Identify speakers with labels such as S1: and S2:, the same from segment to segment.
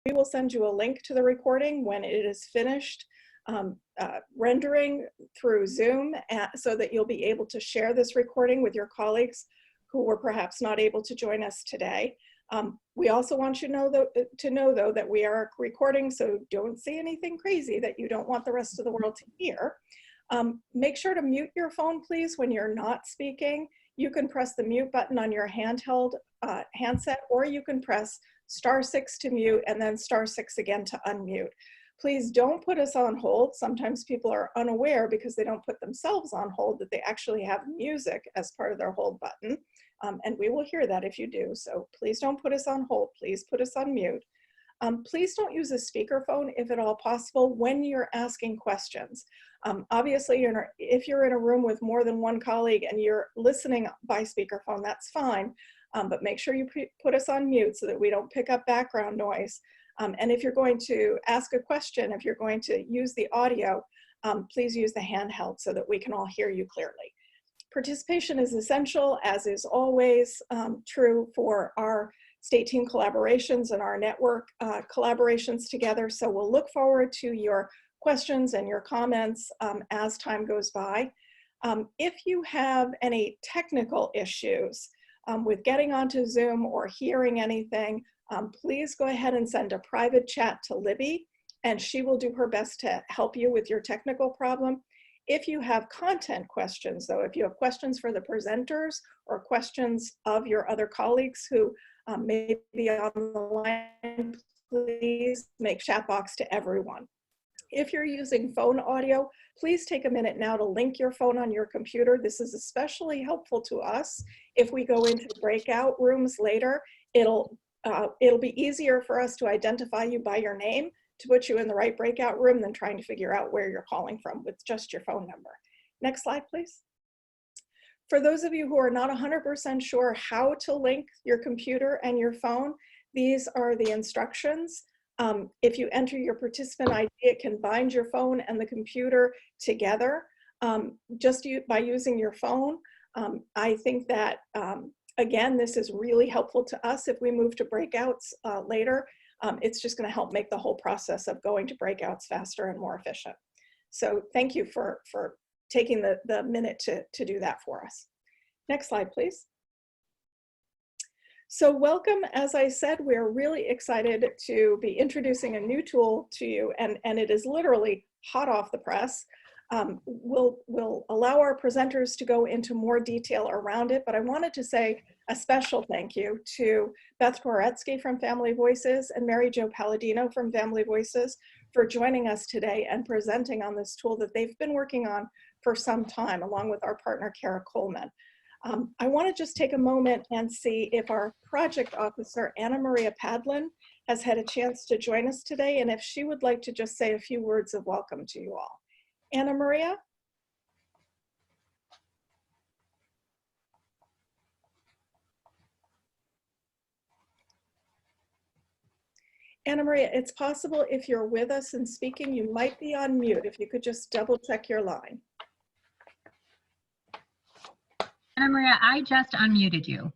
S1: we will send you a link to the recording when it is finished rendering through Zoom so that you'll be able to share this recording with your colleagues who were perhaps not able to join us today. We also want you to know though that we are recording, so don't say anything crazy that you don't want the rest of the world to hear. Make sure to mute your phone, please, when you're not speaking. You can press the mute button on your handheld handset, or you can press *6 to mute and then *6 again to unmute. Please don't put us on hold. Sometimes people are unaware because they don't put themselves on hold that they actually have music as part of their hold button. And we will hear that if you do. So please don't put us on hold. Please put us on mute. Please don't use a speakerphone if at all possible when you're asking questions. Obviously, if you're in a room with more than one colleague and you're listening by speakerphone, that's fine. But make sure you put us on mute so that we don't pick up background noise. And if you're going to ask a question, if you're going to use the audio, please use the handheld so that we can all hear you clearly. Participation is essential, as is always true for our state team collaborations and our network collaborations together. So we'll look forward to your questions and your comments as time goes by. If you have any technical issues with getting onto Zoom or hearing anything, please go ahead and send a private chat to Libby, and she will do her best to help you with your technical problem. If you have content questions, though, if you have questions for the presenters or questions of your other colleagues who may be on the line, please make chat box to everyone. If you're using phone audio, please take a minute now to link your phone on your computer. This is especially helpful to us if we go into breakout rooms later. It'll be easier for us to identify you by your name to put you in the right breakout room than trying to figure out where you're calling from with just your phone number. Next slide, please. For those of you who are not 100% sure how to link your computer and your phone, these are the instructions. If you enter your participant ID, it can bind your phone and the computer together just by using your phone. I think that, again, this is really helpful to us if we move to breakouts later. It's just going to help make the whole process of going to breakouts faster and more efficient. So thank you for taking the minute to do that for us. Next slide, please. So welcome. As I said, we're really excited to be introducing a new tool to you, and it is literally hot off the press. We'll allow our presenters to go into more detail around it, but I wanted to say a special thank you to Beth Dworetsky from Family Voices and Mary Jo Palladino from Family Voices for joining us today and presenting on this tool that they've been working on for some time, along with our partner, Kara Coleman. I want to just take a moment and see if our project officer, Anna Maria Padlin, has had a chance to join us today, and if she would like to just say a few words of welcome to you all. Anna Maria? Anna Maria, it's possible if you're with us and speaking, you might be on mute. If you could just double check your line.
S2: Anna Maria, I just unmuted you.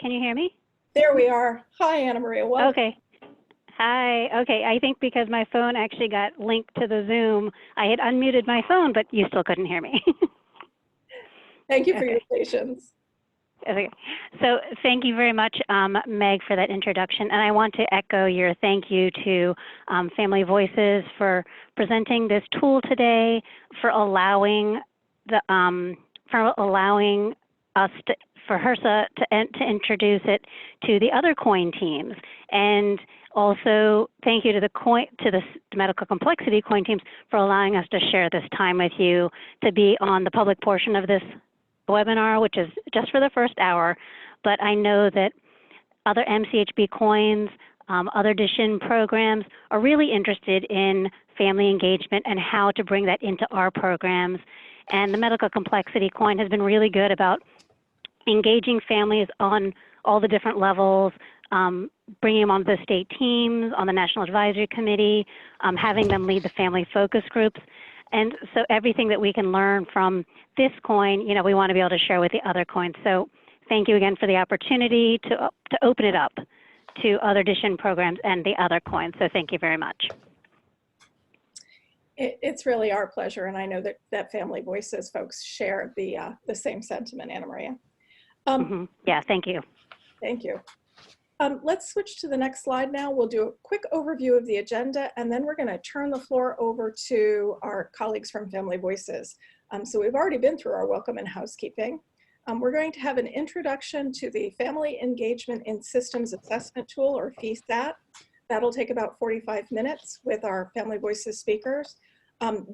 S3: Can you hear me?
S1: There we are. Hi, Anna Maria. Welcome.
S3: Okay. Hi. Okay. I think because my phone actually got linked to the Zoom, I had unmuted my phone, but you still couldn't hear me.
S1: Thank you for your patience.
S3: Okay. So thank you very much, Meg, for that introduction. And I want to echo your thank you to Family Voices for presenting this tool today, for allowing us to, for HRSA to introduce it to the other CoIIN teams. And also thank you to the medical complexity CoIIN teams for allowing us to share this time with you, to be on the public portion of this webinar, which is just for the first hour. But I know that other MCHB CoIINs, other DSHN programs are really interested in family engagement and how to bring that into our programs. And the medical complexity CoIIN has been really good about engaging families on all the different levels, bringing them on the state teams, on the National Advisory Committee, having them lead the family focus groups. And so everything that we can learn from this CoIIN, you know, we want to be able to share with the other CoIINs. So thank you again for the opportunity to open it up to other addition programs and the other CoIIN. So thank you very much.
S1: It's really our pleasure, and I know that Family Voices folks share the same sentiment, Anna Maria.
S3: Yeah, thank you.
S1: Thank you. Let's switch to the next slide now. We'll do a quick overview of the agenda, and then we're going to turn the floor over to our colleagues from Family Voices. So we've already been through our welcome and housekeeping. We're going to have an introduction to the Family Engagement in Systems Assessment Tool, or FESAT. That'll take about 45 minutes with our Family Voices speakers.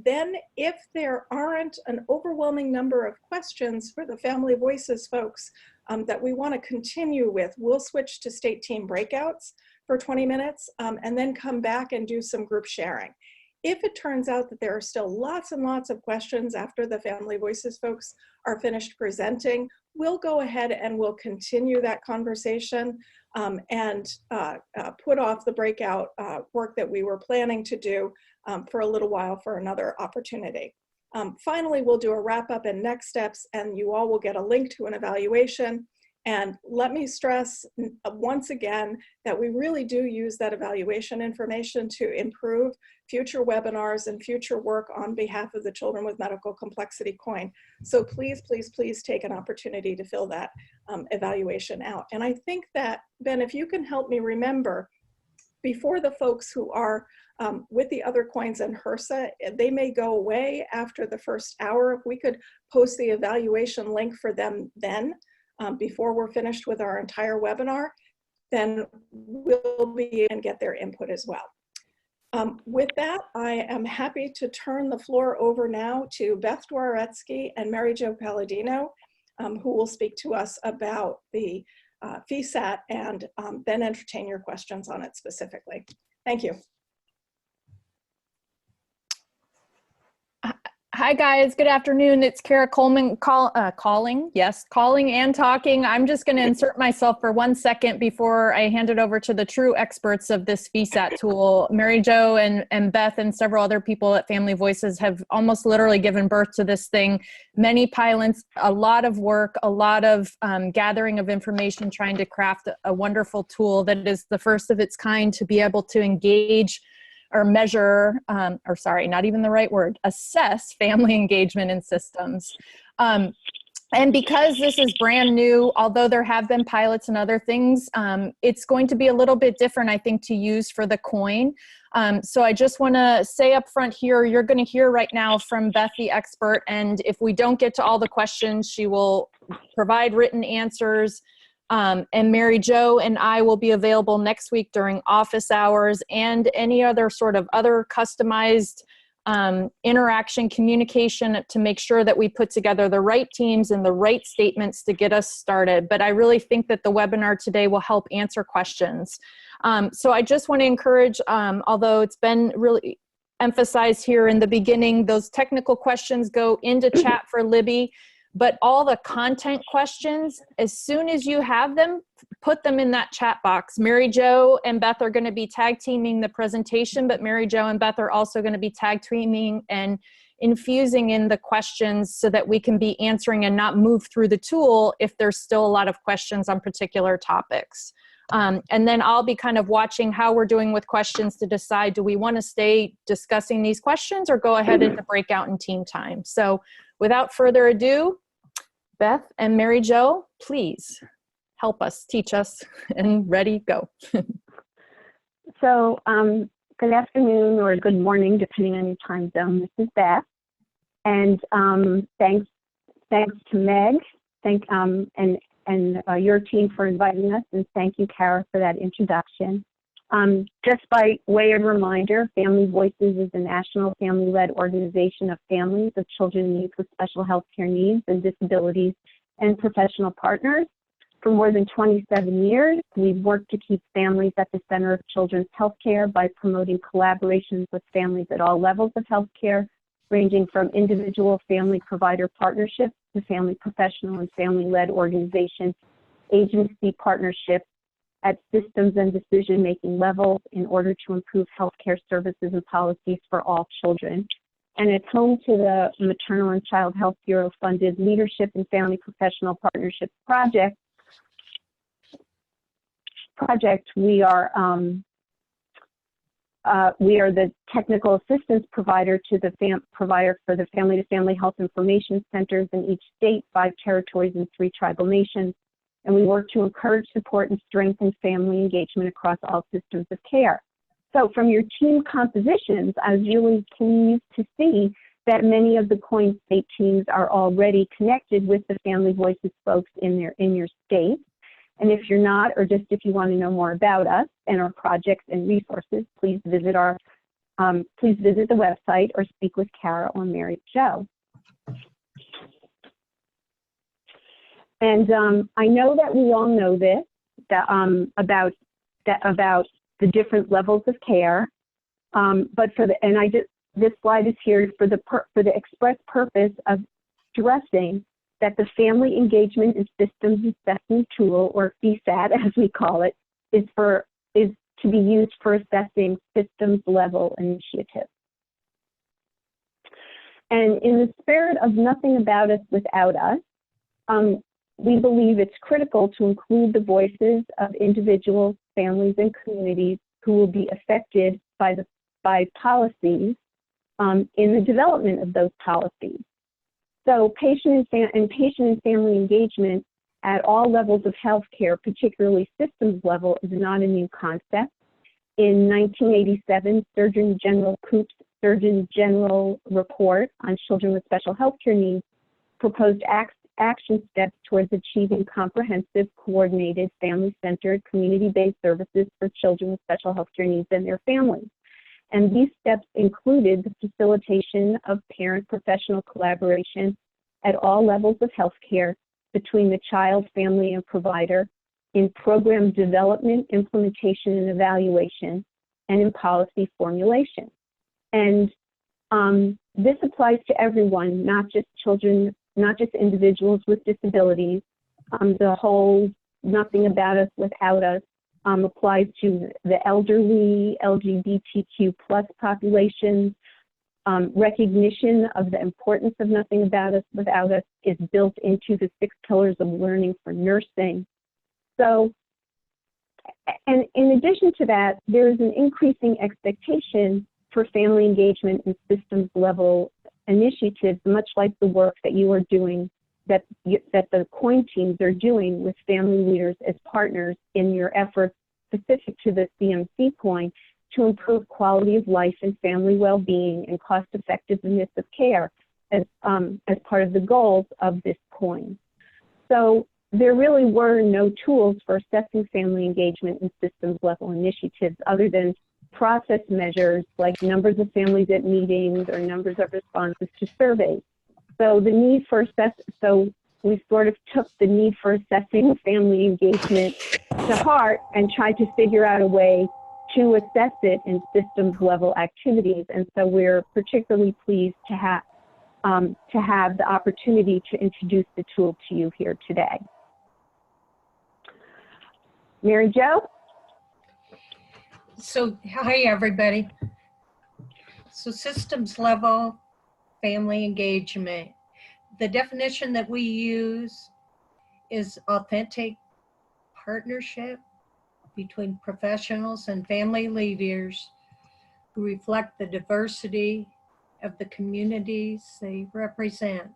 S1: Then, if there aren't an overwhelming number of questions for the Family Voices folks that we want to continue with, we'll switch to state team breakouts for 20 minutes and then come back and do some group sharing. If it turns out that there are still lots and lots of questions after the Family Voices folks are finished presenting, we'll go ahead and we'll continue that conversation and put off the breakout work that we were planning to do for a little while for another opportunity. Finally, we'll do a wrap up and next steps, and you all will get a link to an evaluation. And let me stress once again that we really do use that evaluation information to improve future webinars and future work on behalf of the Children with Medical Complexity CoIIN. So please, please, please take an opportunity to fill that evaluation out. And I think that, Ben, if you can help me remember, before the folks who are with the other CoIINs and HRSA, they may go away after the first hour. If we could post the evaluation link for them then, before we're finished with our entire webinar, then we'll be able to get their input as well. With that, I am happy to turn the floor over now to Beth Dworetsky and Mary Jo Palladino, who will speak to us about the FESAT and then entertain your questions on it specifically. Thank you.
S4: Hi guys, good afternoon. It's Kara Coleman calling and talking. I'm just going to insert myself for 1 second before I hand it over to the true experts of this FESAT tool. Mary Jo and Beth and several other people at Family Voices have almost literally given birth to this thing. Many pilots, a lot of work, a lot of gathering of information, trying to craft a wonderful tool that is the first of its kind to be able to engage or measure, or sorry, not even the right word, assess family engagement in systems. And because this is brand new, although there have been pilots and other things, it's going to be a little bit different, I think, to use for the CoIIN. So I just want to say up front here, you're going to hear right now from Beth, the expert, and if we don't get to all the questions, she will provide written answers. And Mary Jo and I will be available next week during office hours and any other sort of other customized interaction, communication to make sure that we put together the right teams and the right statements to get us started. But I really think that the webinar today will help answer questions. So I just want to encourage, although it's been really emphasized here in the beginning, those technical questions go into chat for Libby. But all the content questions, as soon as you have them, put them in that chat box. Mary Jo and Beth are going to be tag teaming the presentation, but Mary Jo and Beth are also going to be tag teaming and infusing in the questions so that we can be answering and not move through the tool if there's still a lot of questions on particular topics. And then I'll be kind of watching how we're doing with questions to decide, do we want to stay discussing these questions or go ahead into breakout and team time? So without further ado, Beth and Mary Jo, please help us, teach us, and ready, go.
S5: So good afternoon or good morning, depending on your time zone. This is Beth. And thanks to Meg and your team for inviting us. And thank you, Kara, for that introduction. Just by way of reminder, Family Voices is a national family-led organization of families of children and youth with special health care needs and disabilities and professional partners. For more than 27 years, we've worked to keep families at the center of children's health care by promoting collaborations with families at all levels of health care, ranging from individual family provider partnerships to family professional and family-led organization agency partnerships at systems and decision-making levels in order to improve healthcare services and policies for all children. And it's home to the Maternal and Child Health Bureau-funded Leadership and Family Professional Partnerships Project, project, we are the technical assistance provider to the provider for the family-to-family health information centers in each state, 5 territories, and 3 tribal nations. And we work to encourage, support, and strengthen family engagement across all systems of care. So from your team compositions, I was really pleased to see that many of the CoIIN state teams are already connected with the Family Voices folks in your state. And if you're not, or just if you want to know more about us and our projects and resources, please visit the website or speak with Kara or Mary Jo. And I know that we all know this, about the different levels of care, but this slide is here for the express purpose of stressing that the Family Engagement and Systems Assessment Tool, or FESAT as we call it, is to be used for assessing systems level initiatives. And in the spirit of nothing about us without us, we believe it's critical to include the voices of individuals, families, and communities who will be affected by policies in the development of those policies. So patient and family engagement at all levels of healthcare, particularly systems level, is not a new concept. In 1987, Surgeon General Koop's Surgeon General Report on Children with Special Healthcare Needs proposed action steps towards achieving comprehensive, coordinated, family-centered, community-based services for children with special healthcare needs and their families. And these steps included the facilitation of parent-professional collaboration at all levels of healthcare between the child, family, and provider, in program development, implementation, and evaluation, and in policy formulation. And this applies to everyone, not just children, not just individuals with disabilities. The whole nothing about us without us applies to the elderly, LGBTQ+ populations. Recognition of the importance of nothing about us without us is built into the 6 pillars of learning for nursing. So, and in addition to that, there is an increasing expectation for family engagement and systems level initiatives, much like the work that you are doing, that the CoIIN teams are doing with family leaders as partners in your efforts specific to the CMC CoIIN to improve quality of life and family well-being and cost effectiveness of care as part of the goals of this CoIIN. So there really were no tools for assessing family engagement and systems level initiatives other than process measures like numbers of families at meetings or numbers of responses to surveys. So the need for so we sort of took the need for assessing family engagement to heart and tried to figure out a way to assess it in systems level activities. And so we're particularly pleased to have the opportunity to introduce the tool to you here today. Mary Jo?
S6: So, hi everybody. So systems level family engagement. The definition that we use is authentic partnership between professionals and family leaders who reflect the diversity of the communities they represent,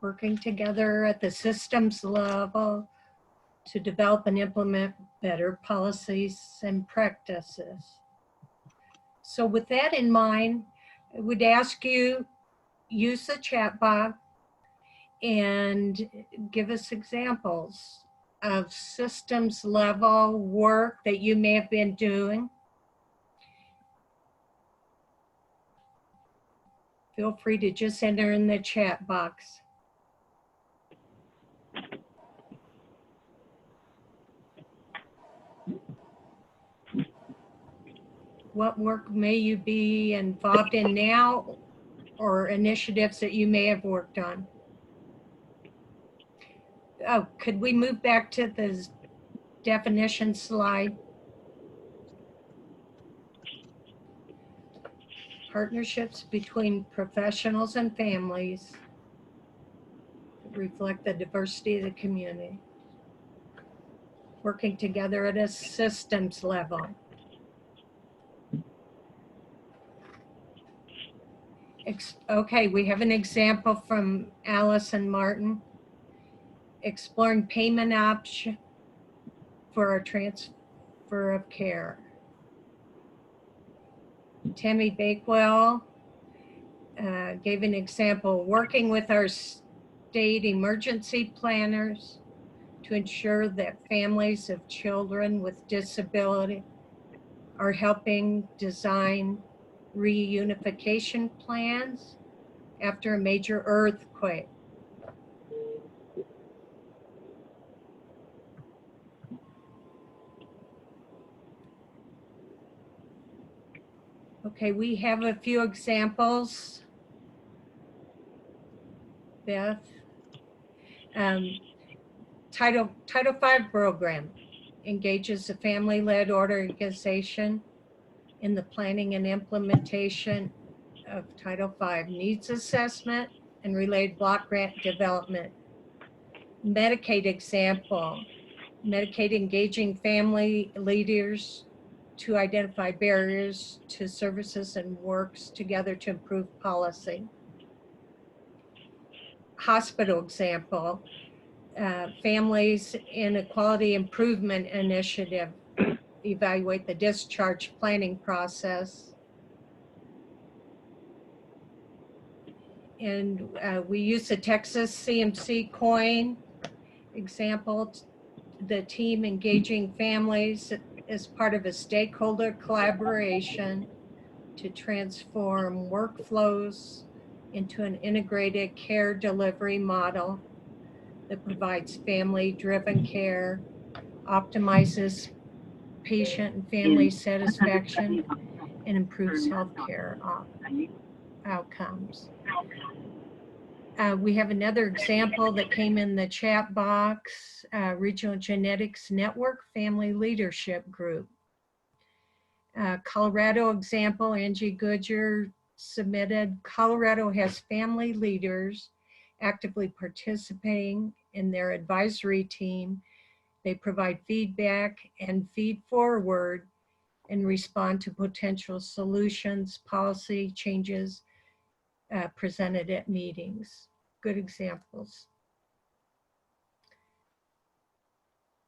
S6: working together at the systems level to develop and implement better policies and practices. So with that in mind, I would ask you, use the chat box and give us examples of systems level work that you may have been doing. Feel free to just enter in the chat box. What work may you be involved in now, or initiatives that you may have worked on? Oh, could we move back to the definition slide? Partnerships between professionals and families reflect the diversity of the community. working together at a systems level. Okay, we have an example from Alice and Martin. Exploring payment option for a transfer of care. Tammy Bakewell gave an example, working with our state emergency planners to ensure that families of children with disability are helping design reunification plans after a major earthquake. Okay, we have a few examples. Beth. Title V program engages a family-led organization in the planning and implementation of Title V needs assessment and related block grant development. Medicaid example, Medicaid engaging family leaders to identify barriers to services and works together to improve policy. Hospital example, families in a quality improvement initiative evaluate the discharge planning process. And we use the Texas CMC CoIIN example, the team engaging families as part of a stakeholder collaboration to transform workflows into an integrated care delivery model that provides family-driven care, optimizes patient and family satisfaction, and improves healthcare outcomes. We have another example that came in the chat box, Regional Genetics Network Family Leadership Group. Colorado example, Angie Goodger submitted. Colorado has family leaders actively participating in their advisory team. They provide feedback and feed forward and respond to potential solutions, policy changes presented at meetings. Good examples.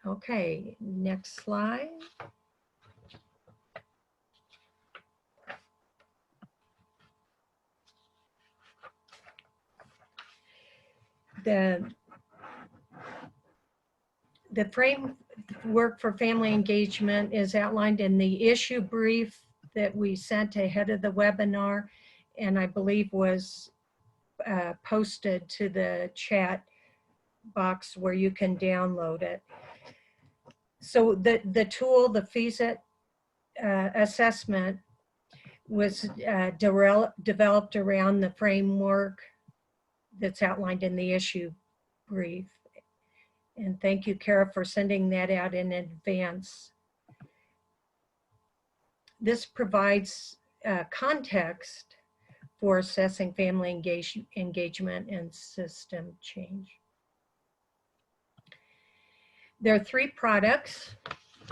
S6: Okay, next slide. The framework for family engagement is outlined in the issue brief that we sent ahead of the webinar, and I believe was posted to the chat box where you can download it. So the tool, the FESIT assessment, was developed around the framework that's outlined in the issue brief. And thank you, Kara, for sending that out in advance. This provides context for assessing family engagement and system change. There are 3 products.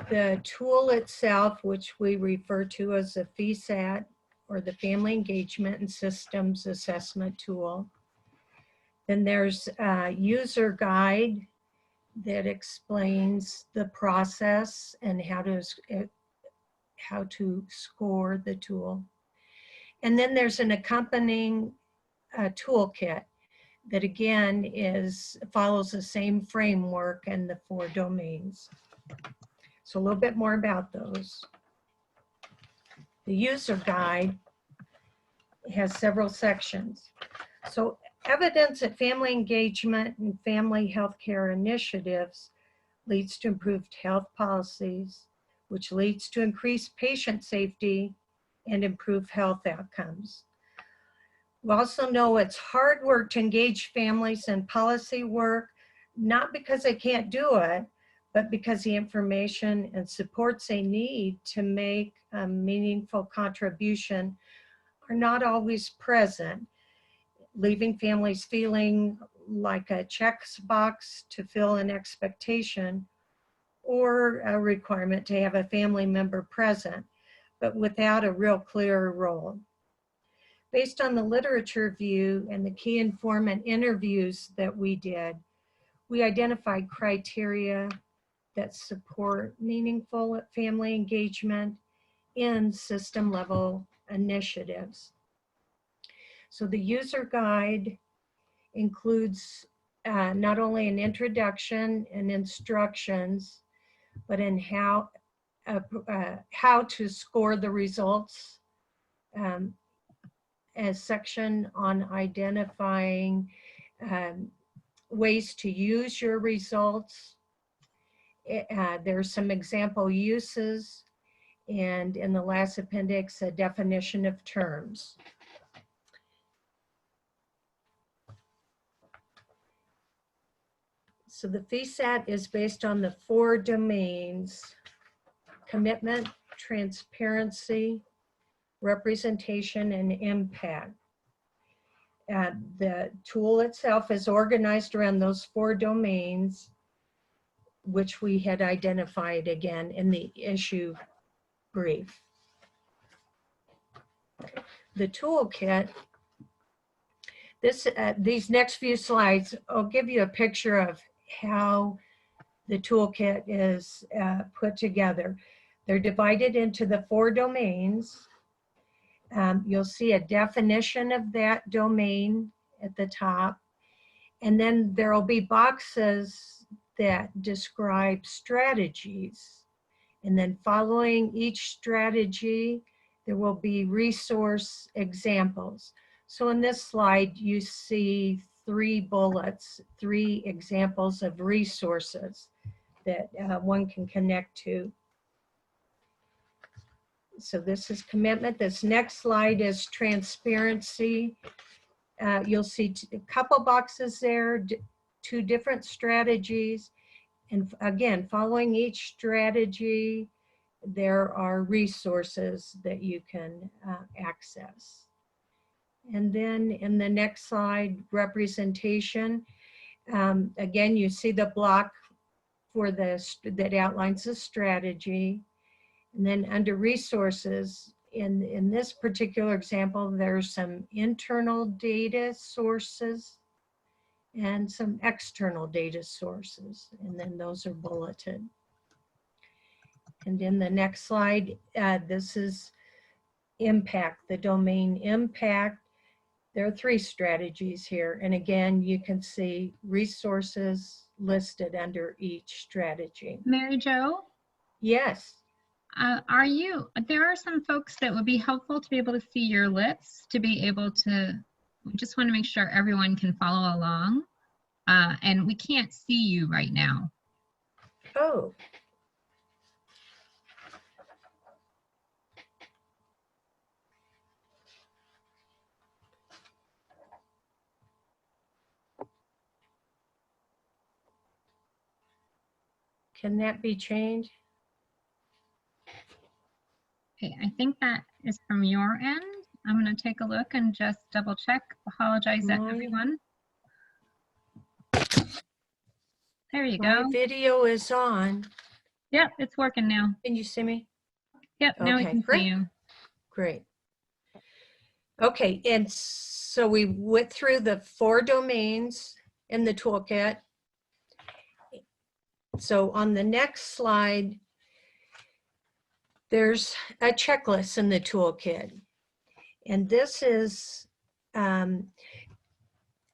S6: The tool itself, which we refer to as the FESAT, or the Family Engagement and Systems Assessment Tool. Then there's a user guide that explains the process and how to score the tool. And then there's an accompanying toolkit that again follows the same framework and the 4 domains. So a little bit more about those. The user guide has several sections. So evidence that family engagement and family healthcare initiatives leads to improved health policies, which leads to increased patient safety and improved health outcomes. We also know it's hard work to engage families in policy work, not because they can't do it, but because the information and supports they need to make a meaningful contribution are not always present, leaving families feeling like a checkbox to fill an expectation or a requirement to have a family member present, but without a real clear role. Based on the literature review and the key informant interviews that we did, we identified criteria that support meaningful family engagement in system level initiatives. So the user guide includes not only an introduction and instructions, but in how to score the results, a section on identifying ways to use your results. There's some example uses, and in the last appendix, a definition of terms. So the FESAT is based on the 4 domains: commitment, transparency, representation, and impact. The tool itself is organized around those 4 domains, which we had identified again in the issue brief. The toolkit, these next few slides, I'll give you a picture of how the toolkit is put together. They're divided into the 4 domains. You'll see a definition of that domain at the top, and then there will be boxes that describe strategies. And then following each strategy, there will be resource examples. So in this slide, you see 3 bullets, 3 examples of resources that one can connect to. So this is commitment. This next slide is transparency. You'll see a couple boxes there, 2 different strategies. And again, following each strategy, there are resources that you can access. And then in the next slide, representation. Again, you see the block for this that outlines the strategy. And then under resources, in this particular example, there's some internal data sources and some external data sources, and then those are bulleted. And in the next slide, this is impact, the domain impact. There are 3 strategies here, and again, you can see resources listed under each strategy.
S2: Mary Jo?
S6: Yes.
S2: There are some folks that would be helpful to be able to see your lips, to be able to, we just want to make sure everyone can follow along. And we can't see you right now.
S6: Oh. Can that be changed?
S2: Okay, I think that is from your end. I'm going to take a look and just double check. Apologize to everyone. There you go.
S6: My video is on.
S2: Yep, it's working now.
S6: Can you see me?
S2: Yep, now we
S6: Okay,
S2: can
S6: great.
S2: see you.
S6: Great. Okay, and so we went through the 4 domains in the toolkit. So on the next slide, there's a checklist in the toolkit. And this is, I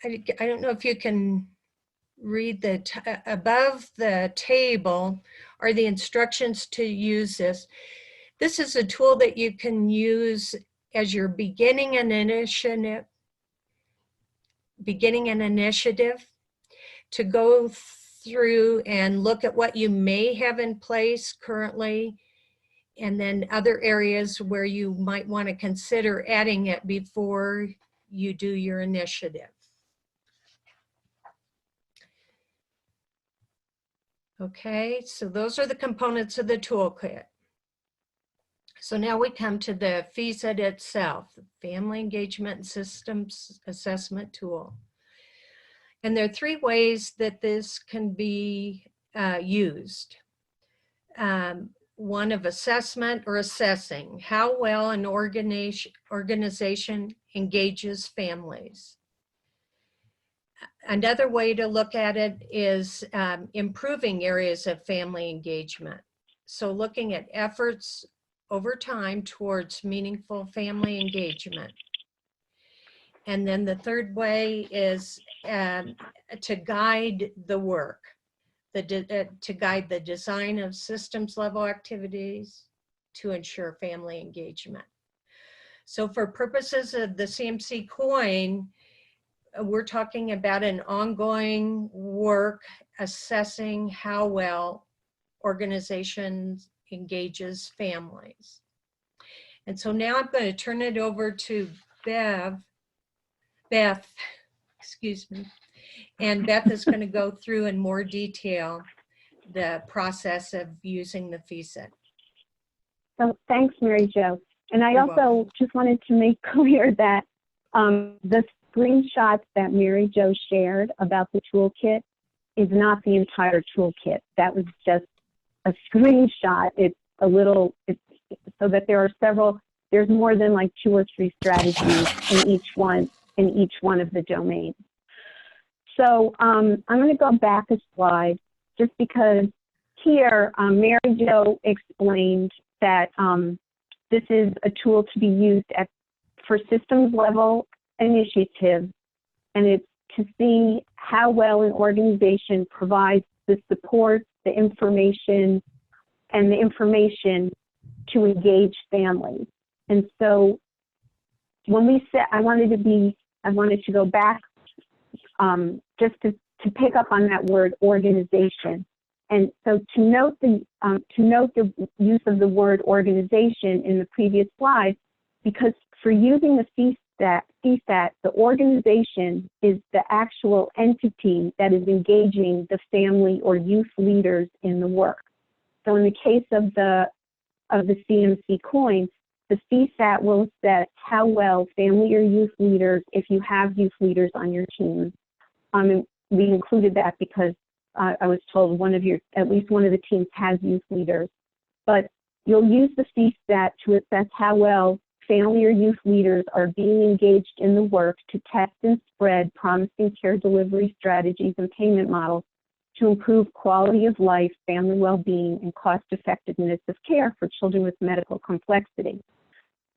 S6: don't know if you can read above the table are the instructions to use this. This is a tool that you can use as you're beginning an initiative to go through and look at what you may have in place currently, and then other areas where you might want to consider adding it before you do your initiative. Okay, so those are the components of the toolkit. So now we come to the FESAT itself, the Family Engagement and Systems Assessment Tool. And there are 3 ways that this can be used. one of assessment or assessing how well an organization engages families. Another way to look at it is improving areas of family engagement. So looking at efforts over time towards meaningful family engagement. And then the third way is to guide the work, to guide the design of systems level activities to ensure family engagement. So for purposes of the CMC CoIIN, we're talking about an ongoing work assessing how well organizations engages families. And so now I'm going to turn it over to Beth, excuse me, and Beth is going to go through in more detail the process of using the FESET.
S5: So thanks, Mary Jo. And I
S6: You're
S5: also
S6: welcome.
S5: just wanted to make clear that the screenshots that Mary Jo shared about the toolkit is not the entire toolkit. That was just a screenshot. It's a little, so that there are several, there's more than like 2 or 3 strategies in each one of the domains. So I'm going to go back a slide just because here Mary Jo explained that this is a tool to be used for systems level initiatives, and it's to see how well an organization provides the support, the information, and the information to engage families. And so when we said, I wanted to go back just to pick up on that word organization. And so to note the use of the word organization in the previous slide, because for using the CSAT, the organization is the actual entity that is engaging the family or youth leaders in the work. So in the case of the CMC CoIIN, the CSAT will assess how well family or youth leaders, if you have youth leaders on your team. We included that because I was told at least one of the teams has youth leaders. But you'll use the CSAT to assess how well family or youth leaders are being engaged in the work to test and spread promising care delivery strategies and payment models to improve quality of life, family well-being, and cost-effectiveness of care for children with medical complexity.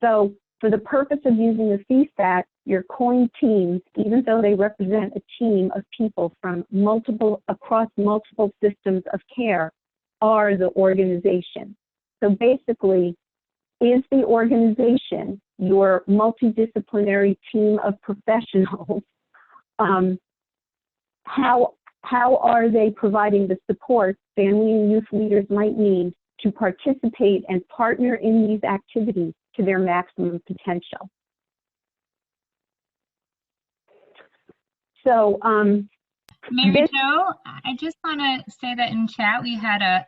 S5: So for the purpose of using the CSAT, your CoIIN teams, even though they represent a team of people from across multiple systems of care, are the organization. So basically, is the organization your multidisciplinary team of professionals? How are they providing the support family and youth leaders might need to participate and partner in these activities to their maximum potential? So,
S2: Mary Jo, I just want to say that in chat we had a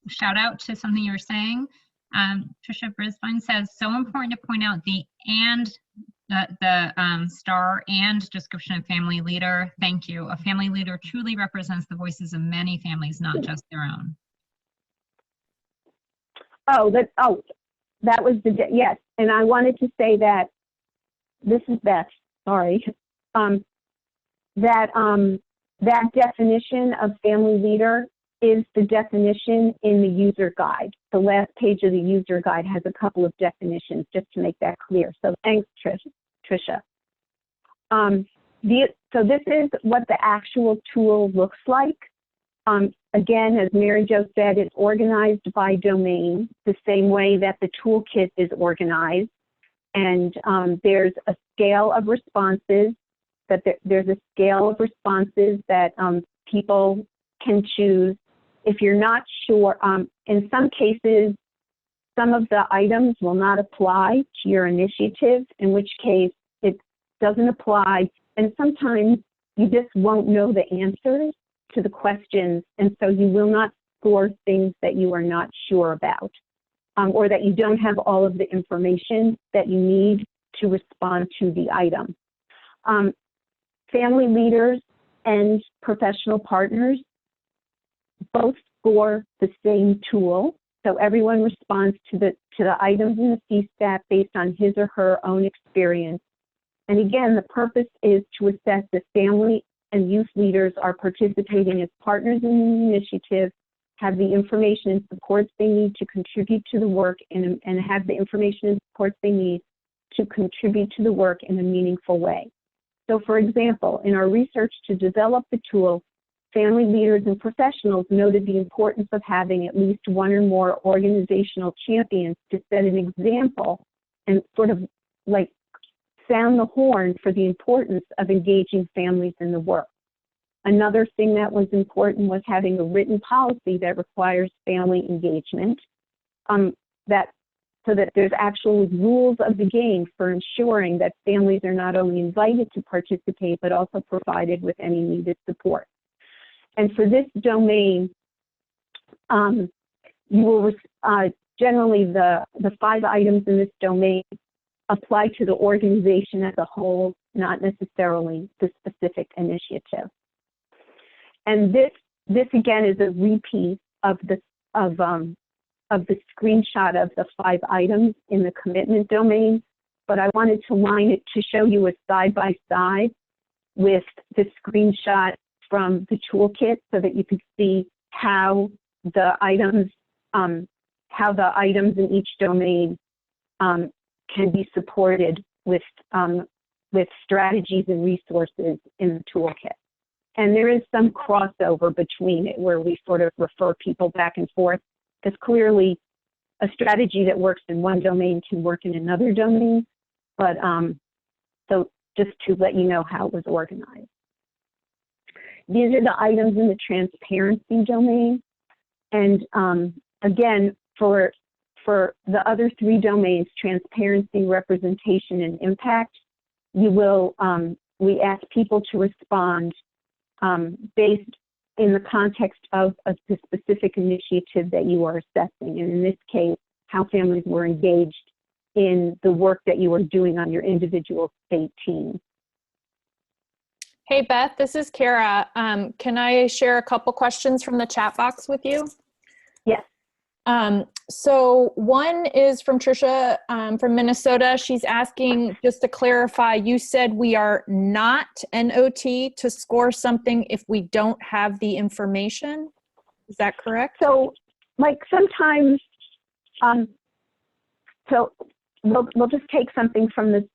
S2: shout out to something you were saying. Trisha Brisbane says, so important to point out the star and description of family leader. Thank you. A family leader truly represents the voices of many families, not just their own. That was yes. And I wanted to say that, this is Beth, sorry. That definition of family leader is the definition in the user guide. The last page of the user guide has a couple of definitions, just to make that clear. So thanks, Trisha. So this is what the actual tool looks like. Again, as Mary Jo said, it's organized by domain, the same way that the toolkit is organized. And there's a scale of responses that people can choose. If you're not sure, in some cases, some of the items will not apply to your initiative, in which case it doesn't apply. And sometimes you just won't know the answers to the questions, and so you will not score things that you are not sure about, or that you don't have all of the information that you need to respond to the item. Family leaders and professional partners both
S5: score the same tool. So everyone responds to the items in the CSAT based on his or her own experience. And again, the purpose is to assess if family and youth leaders are participating as partners in the initiative, have the information and supports they need to contribute to the work, and have the information and supports they need to contribute to the work in a meaningful way. So for example, in our research to develop the tool, family leaders and professionals noted the importance of having at least one or more organizational champions to set an example and sort of like sound the horn for the importance of engaging families in the work. Another thing that was important was having a written policy that requires family engagement, so that there's actual rules of the game for ensuring that families are not only invited to participate, but also provided with any needed support. And for this domain, you will generally the 5 items in this domain apply to the organization as a whole, not necessarily the specific initiative. And this again is a repeat of the screenshot of the 5 items in the commitment domain, but I wanted to line it to show you a side-by-side with the screenshot from the toolkit so that you could see how the items in each domain can be supported with strategies and resources in the toolkit. And there is some crossover between it where we sort of refer people back and forth, because clearly a strategy that works in one domain can work in another domain. But so just to let you know how it was organized. These are the items in the transparency domain. And again, for the other 3 domains, transparency, representation, and impact, you will, we ask people to respond based in the context of the specific initiative that you are assessing. And in this case, how families were engaged in the work that you are doing on your individual state team.
S4: Hey, Beth, this is Kara. Can I share a couple questions from the chat box with you?
S5: Yes.
S4: So one is from Trisha from Minnesota. She's asking, just to clarify, you said we are not NOT to score something if we don't have the information. Is that correct?
S5: So like sometimes, so we'll just take something from the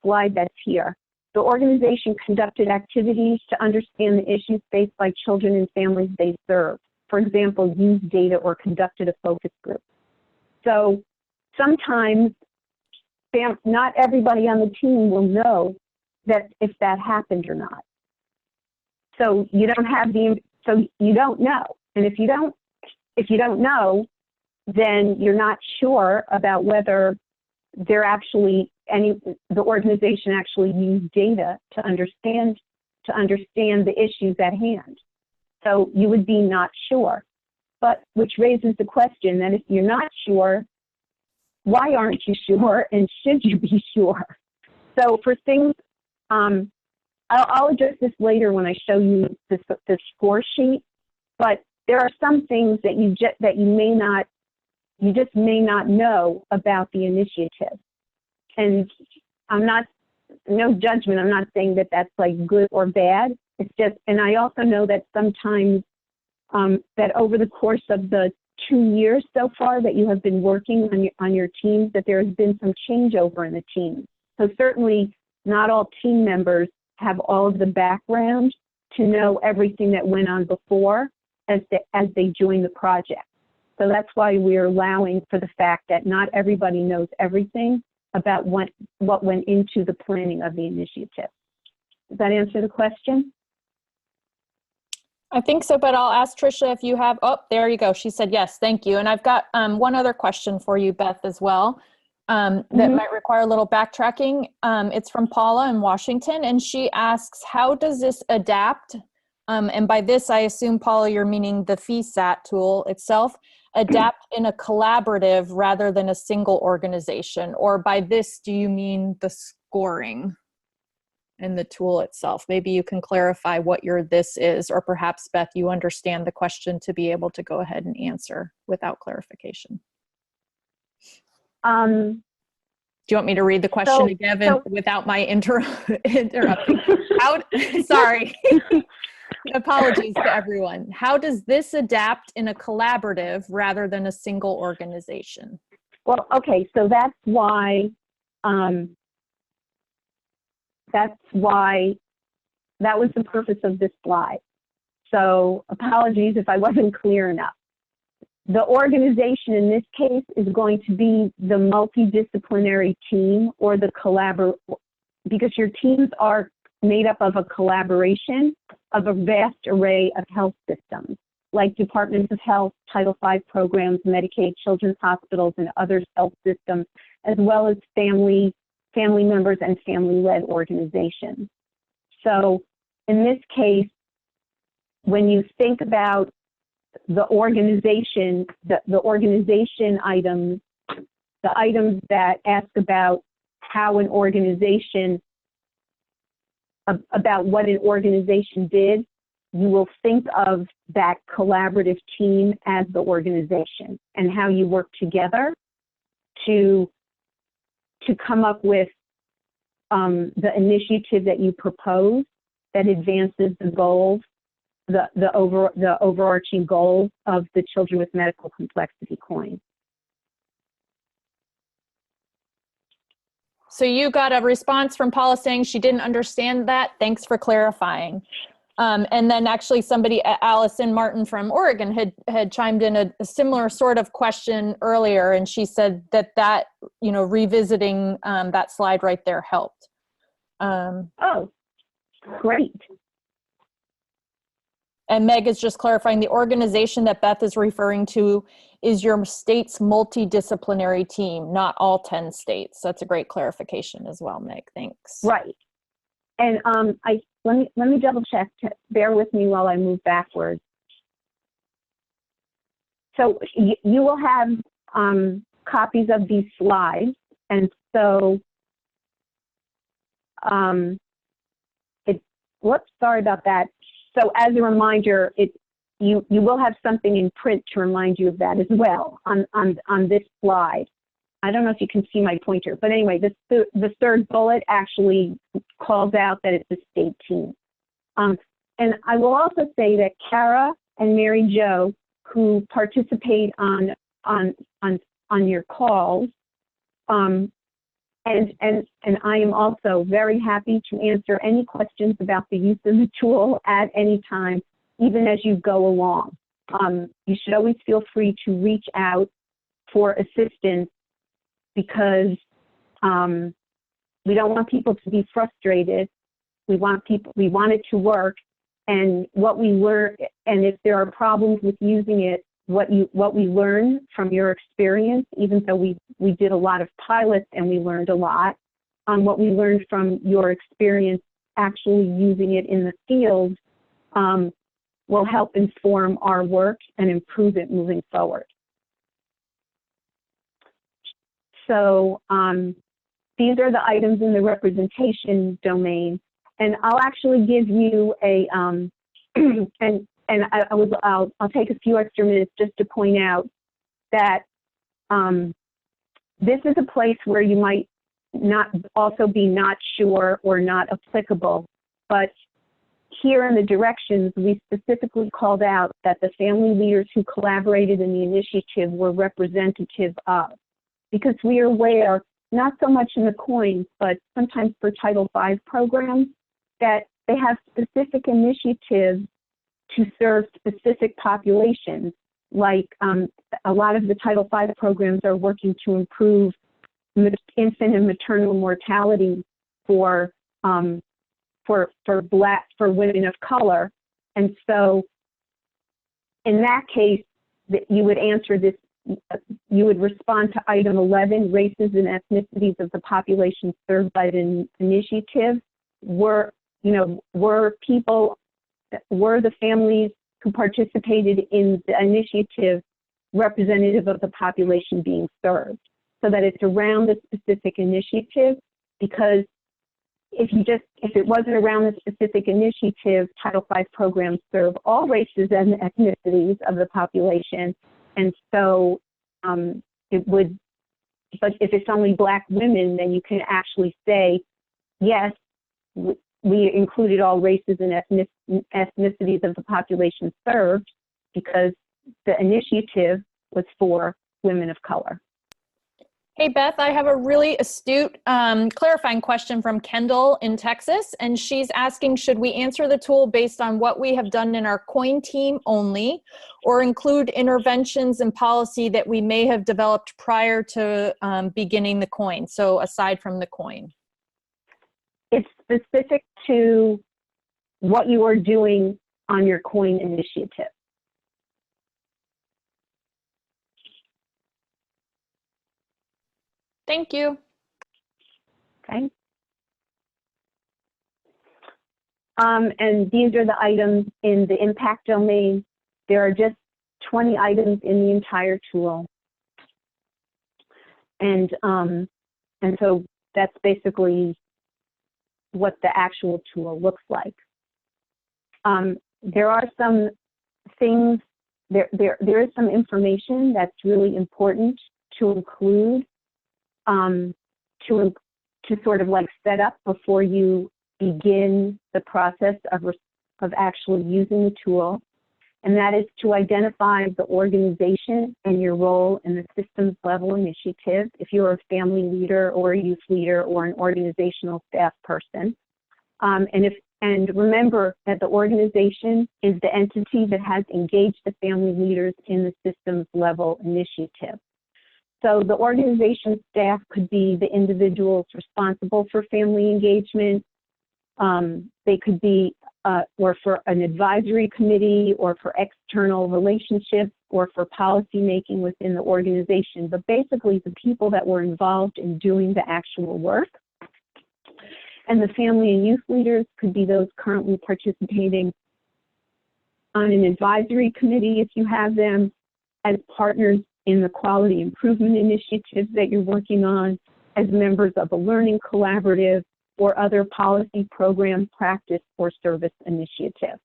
S5: slide that's here. The organization conducted activities to understand the issues faced by children and families they serve. For example, used data or conducted a focus group. So sometimes not everybody on the team will know that if that happened or not. So you don't have so you don't know. And if you don't know, then you're not sure about whether the organization actually used data to understand the issues at hand. So you would be not sure, but which raises the question that if you're not sure, why aren't you sure, and should you be sure? So for things, I'll address this later when I show you the score sheet, but there are some things that you just may not know about the initiative. And no judgment, I'm not saying that that's like good or bad. It's just, and I also know that sometimes that over the course of the 2 years so far that you have been working on your teams, that there has been some changeover in the team. So certainly not all team members have all of the background to know everything that went on before as they join the project. So that's why we're allowing for the fact that not everybody knows everything about what went into the planning of the initiative. Does that answer the question?
S4: I think so, but I'll ask Trisha if you have, oh, there you go. She said yes, thank you. And I've got one other question for you, Beth, as well, that might require a little backtracking. It's from Paula in Washington, and she asks, how does this adapt? And by this, I assume, Paula, you're meaning the FESAT tool itself, adapt in a collaborative rather than a single organization? Or by this, do you mean the scoring? in the tool itself. Maybe you can clarify what your this is, or perhaps Beth, you understand the question to be able to go ahead and answer without clarification. Do you want me to read the question again without my interrupting? Sorry. Apologies to everyone. How does this adapt in a collaborative rather than a single organization?
S5: Well, okay, so that's why that was the purpose of this slide. So apologies if I wasn't clear enough. The organization in this case is going to be the multidisciplinary team, or the because your teams are made up of a collaboration of a vast array of health systems, like departments of health, Title V programs, Medicaid, children's hospitals, and other health systems, as well as family members and family-led organizations. So in this case, when you think about the organization, the organization items, the items that ask about how an organization, about what an organization did, you will think of that collaborative team as the organization, and how you work together to come up with the initiative that you propose that advances the goals, the overarching goals of the Children with Medical Complexity CoIIN.
S4: So you got a response from Paula saying she didn't understand that. Thanks for clarifying. And then actually somebody, Allison Martin from Oregon, had chimed in a similar sort of question earlier, and she said that revisiting that slide right there helped.
S5: Oh, great.
S4: And Meg is just clarifying, the organization that Beth is referring to is your state's multidisciplinary team, not all 10 states. That's a great clarification as well, Meg. Thanks.
S5: Right. And let me double check. Bear with me while I move backwards. So you will have copies of these slides, and so whoops, sorry about that. So as a reminder, you will have something in print to remind you of that as well on this slide. I don't know if you can see my pointer, but anyway, the third bullet actually calls out that it's a state team. And I will also say that Kara and Mary Jo, who participate on your calls, and I am also very happy to answer any questions about the use of the tool at any time, even as you go along. You should always feel free to reach out for assistance, because we don't want people to be frustrated. We want it to work, and what we learn, and if there are problems with using it, what we learn from your experience, even though we did a lot of pilots and we learned a lot, what we learned from your experience actually using it in the field will help inform our work and improve it moving forward. So these are the items in the representation domain, and I'll actually give you a I'll take a few extra minutes just to point out that this is a place where you might not sure or not applicable, but here in the directions, we specifically called out that the family leaders who collaborated in the initiative were representative of, because we are aware, not so much in the CoIIN, but sometimes for Title V programs, that they have specific initiatives to serve specific populations. Like a lot of the Title V programs are working to improve infant and maternal mortality for women of color. And so in that case, you would answer this, you would respond to item 11, races and ethnicities of the population served by the initiative. Were the families who participated in the initiative representative of the population being served, so that it's around the specific initiative, because if it wasn't around a specific initiative, Title V programs serve all races and ethnicities of the population. And so it would, but if it's only Black women, then you can actually say, yes, we included all races and ethnicities of the population served because the initiative was for women of color.
S4: Hey, Beth, I have a really astute clarifying question from Kendall in Texas, and she's asking, should we answer the tool based on what we have done in our CoIIN team only, or include interventions and policy that we may have developed prior to beginning the CoIIN, so aside from the CoIIN?
S5: It's specific to what you are doing on your CoIIN initiative.
S4: Thank you.
S5: Okay. And these are the items in the impact domain. There are just 20 items in the entire tool. And so that's basically what the actual tool looks like. There are some things, there is some information that's really important to include to sort of like set up before you begin the process of actually using the tool. And that is to identify the organization and your role in the systems level initiative, if you're a family leader or a youth leader or an organizational staff person. And remember that the organization is the entity that has engaged the family leaders in the systems level initiative. So the organization staff could be the individuals responsible for family engagement. They could be, or for an advisory committee, or for external relationships, or for policy making within the organization. But basically the people that were involved in doing the actual work. And the family and youth leaders could be those currently participating on an advisory committee if you have them, as partners in the quality improvement initiatives that you're working on, as members of a learning collaborative, or other policy, program, practice, or service initiative.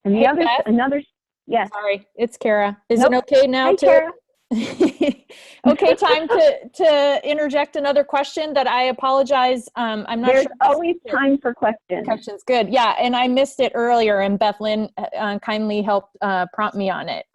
S5: And the
S4: Hey,
S5: other,
S4: Beth.
S5: another, yes.
S4: Sorry, it's Kara. Is
S5: Nope.
S4: it okay now
S5: Hi,
S4: to?
S5: Kara.
S4: Okay, time to interject another question that I apologize. I'm not
S5: There's
S4: sure.
S5: always time for questions.
S4: Questions, good. Yeah, and I missed it earlier, and Beth Lynn kindly helped prompt me on it.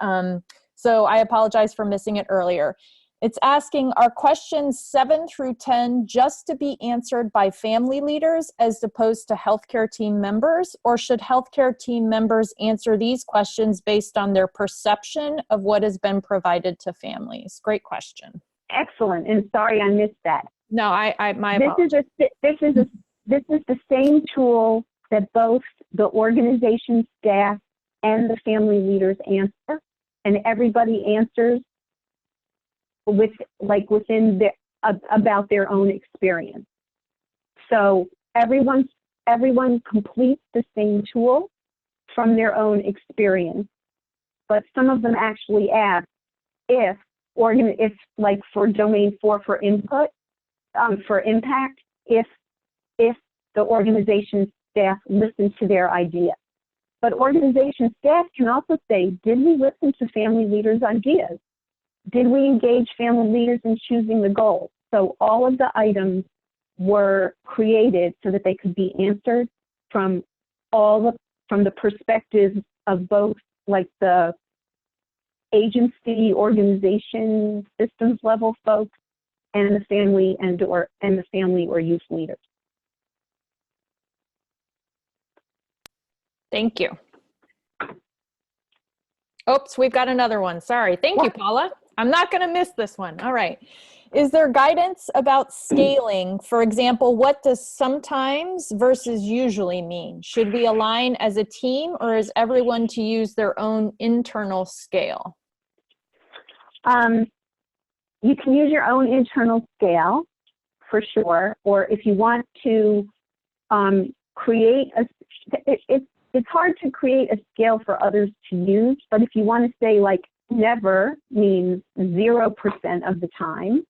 S4: So I apologize for missing it earlier. It's asking, are questions 7 through 10 just to be answered by family leaders as opposed to healthcare team members, or should healthcare team members answer these questions based on their perception of what has been provided to families? Great question.
S5: Excellent, and sorry I missed that.
S4: No, my
S5: This is the same tool that both the organization staff and the family leaders answer, and everybody answers within about their own experience. So everyone completes the same tool from their own experience, but some of them actually ask if like for domain 4 for input, for impact, if the organization staff listen to their ideas. But organization staff can also say, did we listen to family leaders' ideas? Did we engage family leaders in choosing the goal? So all of the items were created so that they could be answered from the perspectives of both like the agency, organization, systems level folks, and the family or youth leaders.
S4: Thank you. Oops, we've got another one. Sorry. Thank you, Paula. I'm not going to miss this one. All right. Is there guidance about scaling? For example, what does sometimes versus usually mean? Should we align as a team, or is everyone to use their own internal scale?
S5: You can use your own internal scale for sure, or if you want to create it's hard to create a scale for others to use, but if you want to say like never means 0% of the time,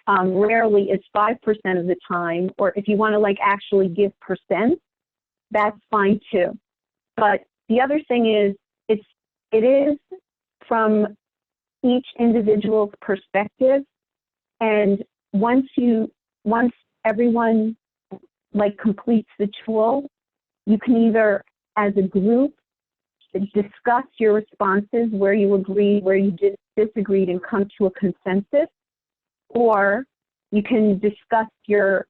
S5: rarely is 5% of the time, or if you want to like actually give percent, that's fine too. But the other thing is, it is from each individual's perspective, and once everyone like completes the tool, you can either as a group discuss your responses, where you agreed, where you disagreed, and come to a consensus, or you can discuss your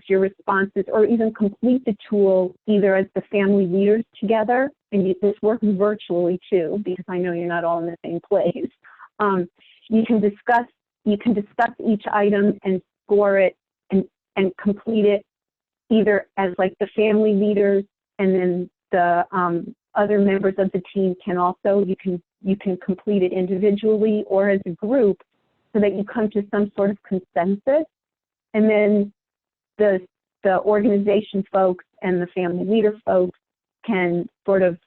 S5: responses, or even complete the tool either as the family leaders together, and this works virtually too, because I know you're not all in the same place. You can discuss each item and score it and complete it either as like the family leaders, and then the other members of the team can also, you can complete it individually or as a group, so that you come to some sort of consensus. And then the organization folks and the family leader folks can sort of,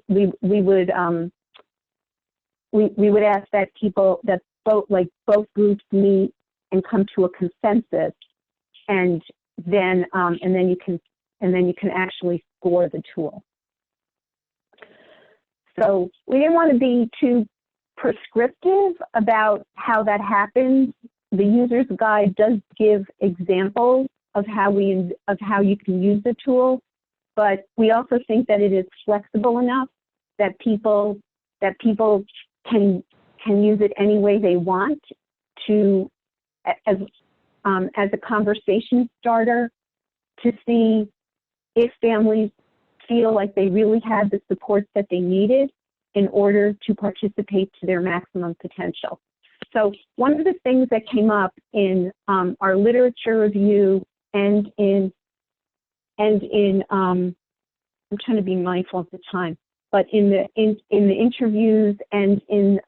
S5: we would ask that both groups meet and come to a consensus, and then you can actually score the tool. So we didn't want to be too prescriptive about how that happens. The user's guide does give examples of how you can use the tool, but we also think that it is flexible enough that people can use it any way they want, to as a conversation starter, to see if families feel like they really had the support that they needed in order to participate to their maximum potential. So one of the things that came up in our literature review and in I'm trying to be mindful of the time, but in the interviews and in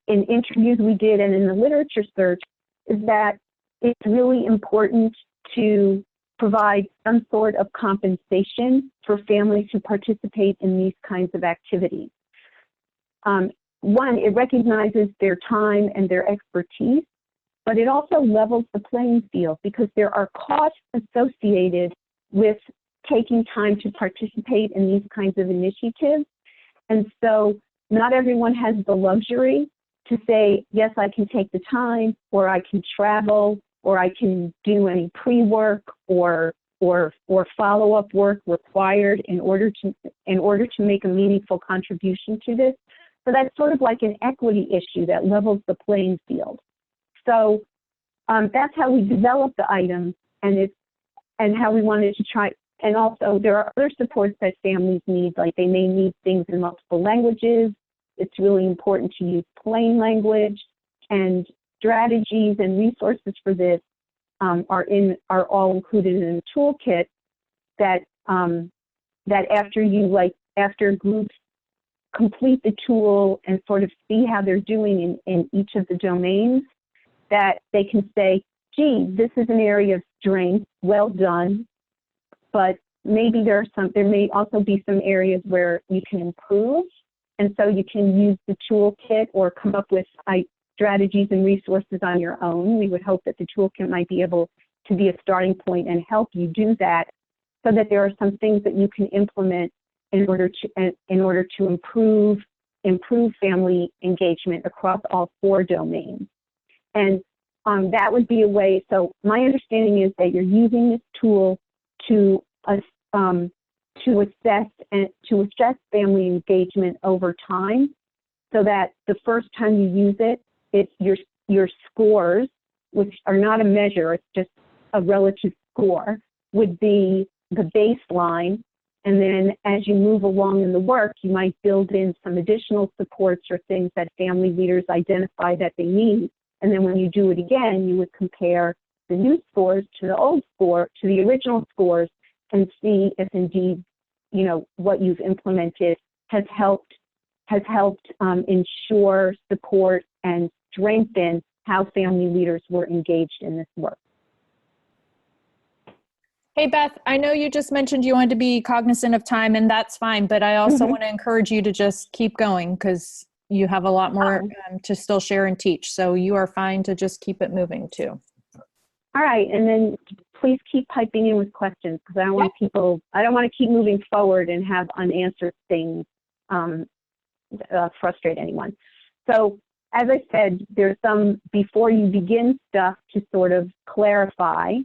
S5: interviews we did and in the literature search, is that it's really important to provide some sort of compensation for families who participate in these kinds of activities. One, it recognizes their time and their expertise, but it also levels the playing field, because there are costs associated with taking time to participate in these kinds of initiatives. And so not everyone has the luxury to say, yes, I can take the time, or I can travel, or I can do any pre-work or follow-up work required in order to make a meaningful contribution to this. So that's sort of like an equity issue that levels the playing field. So that's how we developed the items, and how we wanted to try. And also there are other supports that families need, like they may need things in multiple languages. It's really important to use plain language, and strategies and resources for this are all included in the toolkit. That after groups complete the tool and sort of see how they're doing in each of the domains, that they can say, gee, this is an area of strength, well done, but maybe there may also be some areas where you can improve. And so you can use the toolkit or come up with strategies and resources on your own. We would hope that the toolkit might be able to be a starting point and help you do that, so that there are some things that you can implement in order to improve family engagement across all 4 domains. And that would be a way. So my understanding is that you're using this tool to assess family engagement over time, so that the first time you use it, your scores, which are not a measure, it's just a relative score, would be the baseline. And then as you move along in the work, you might build in some additional supports or things that family leaders identify that they need. And then when you do it again, you would compare the new scores to the old score, to the original scores, and see if indeed, what you've implemented has helped ensure, support, and strengthen how family leaders were engaged in this work.
S4: Hey, Beth, I know you just mentioned you wanted to be cognizant of time, and that's fine, but I also want to encourage you to just keep going, because you have a lot more to still share and teach. So you are fine to just keep it moving too.
S5: All right, and then please keep piping in with questions because I don't want I don't want to keep moving forward and have unanswered things frustrate anyone. So as I said, there's some before you begin stuff to sort of clarify.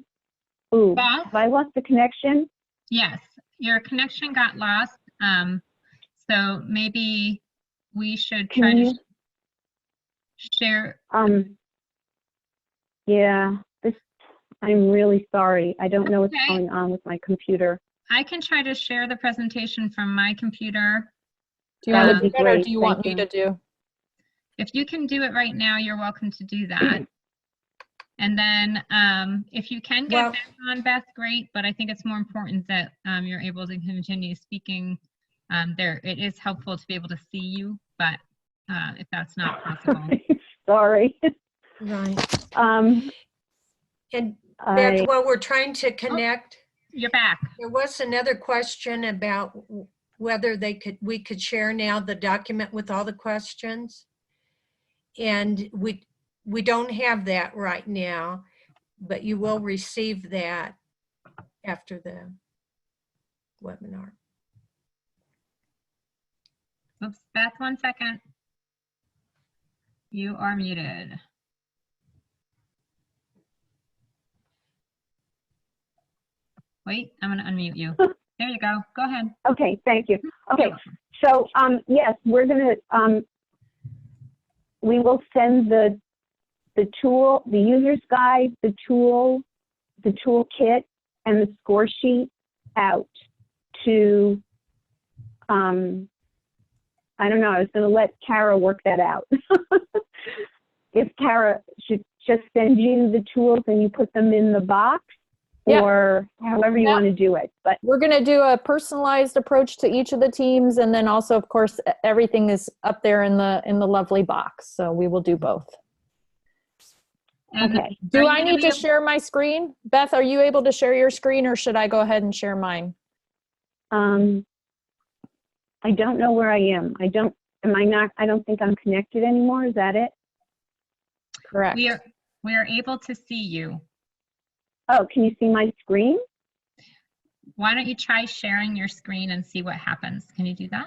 S5: Ooh,
S2: Beth?
S5: have I lost the connection?
S2: Yes, your connection got lost. So maybe we should try to share.
S5: Yeah, I'm really sorry. I don't know what's going on with my computer.
S2: I can try to share the presentation from my computer.
S4: Do you want
S5: would
S4: to
S5: be
S4: do it or
S5: great.
S4: do you
S5: Thank
S4: want me
S5: you.
S4: to do?
S2: If you can do it right now, you're welcome to do that. And then if you can get back on, Beth, great. But I think it's more important that you're able to continue speaking. It is helpful to be able to see you, but if that's not possible.
S5: Sorry.
S6: Right. And Beth, while we're trying to connect,
S2: you're back.
S6: There was another question about whether we could share now the document with all the questions. And we don't have that right now, but you will receive that after the webinar.
S2: Oops, Beth, 1 second. You are muted. Wait, I'm going to unmute you. There you go. Go ahead.
S5: Okay, thank you. Okay, so yes, we're going to, we will send the tool, the user's guide, the toolkit, and the score sheet out to, I don't know, I was going to let Kara work that out. If Kara should just send you the tools and you put them in the box, or however you want to do it. But
S4: we're going to do a personalized approach to each of the teams, and then also, of course, everything is up there in the lovely box. So we will do both.
S5: Okay.
S4: Do I need to share my screen? Beth, are you able to share your screen, or should I go ahead and share mine?
S5: I don't know where I am. I don't think I'm connected anymore. Is that it?
S4: Correct.
S2: We are able to see you.
S5: Oh, can you see my screen?
S2: Why don't you try sharing your screen and see what happens? Can you do that?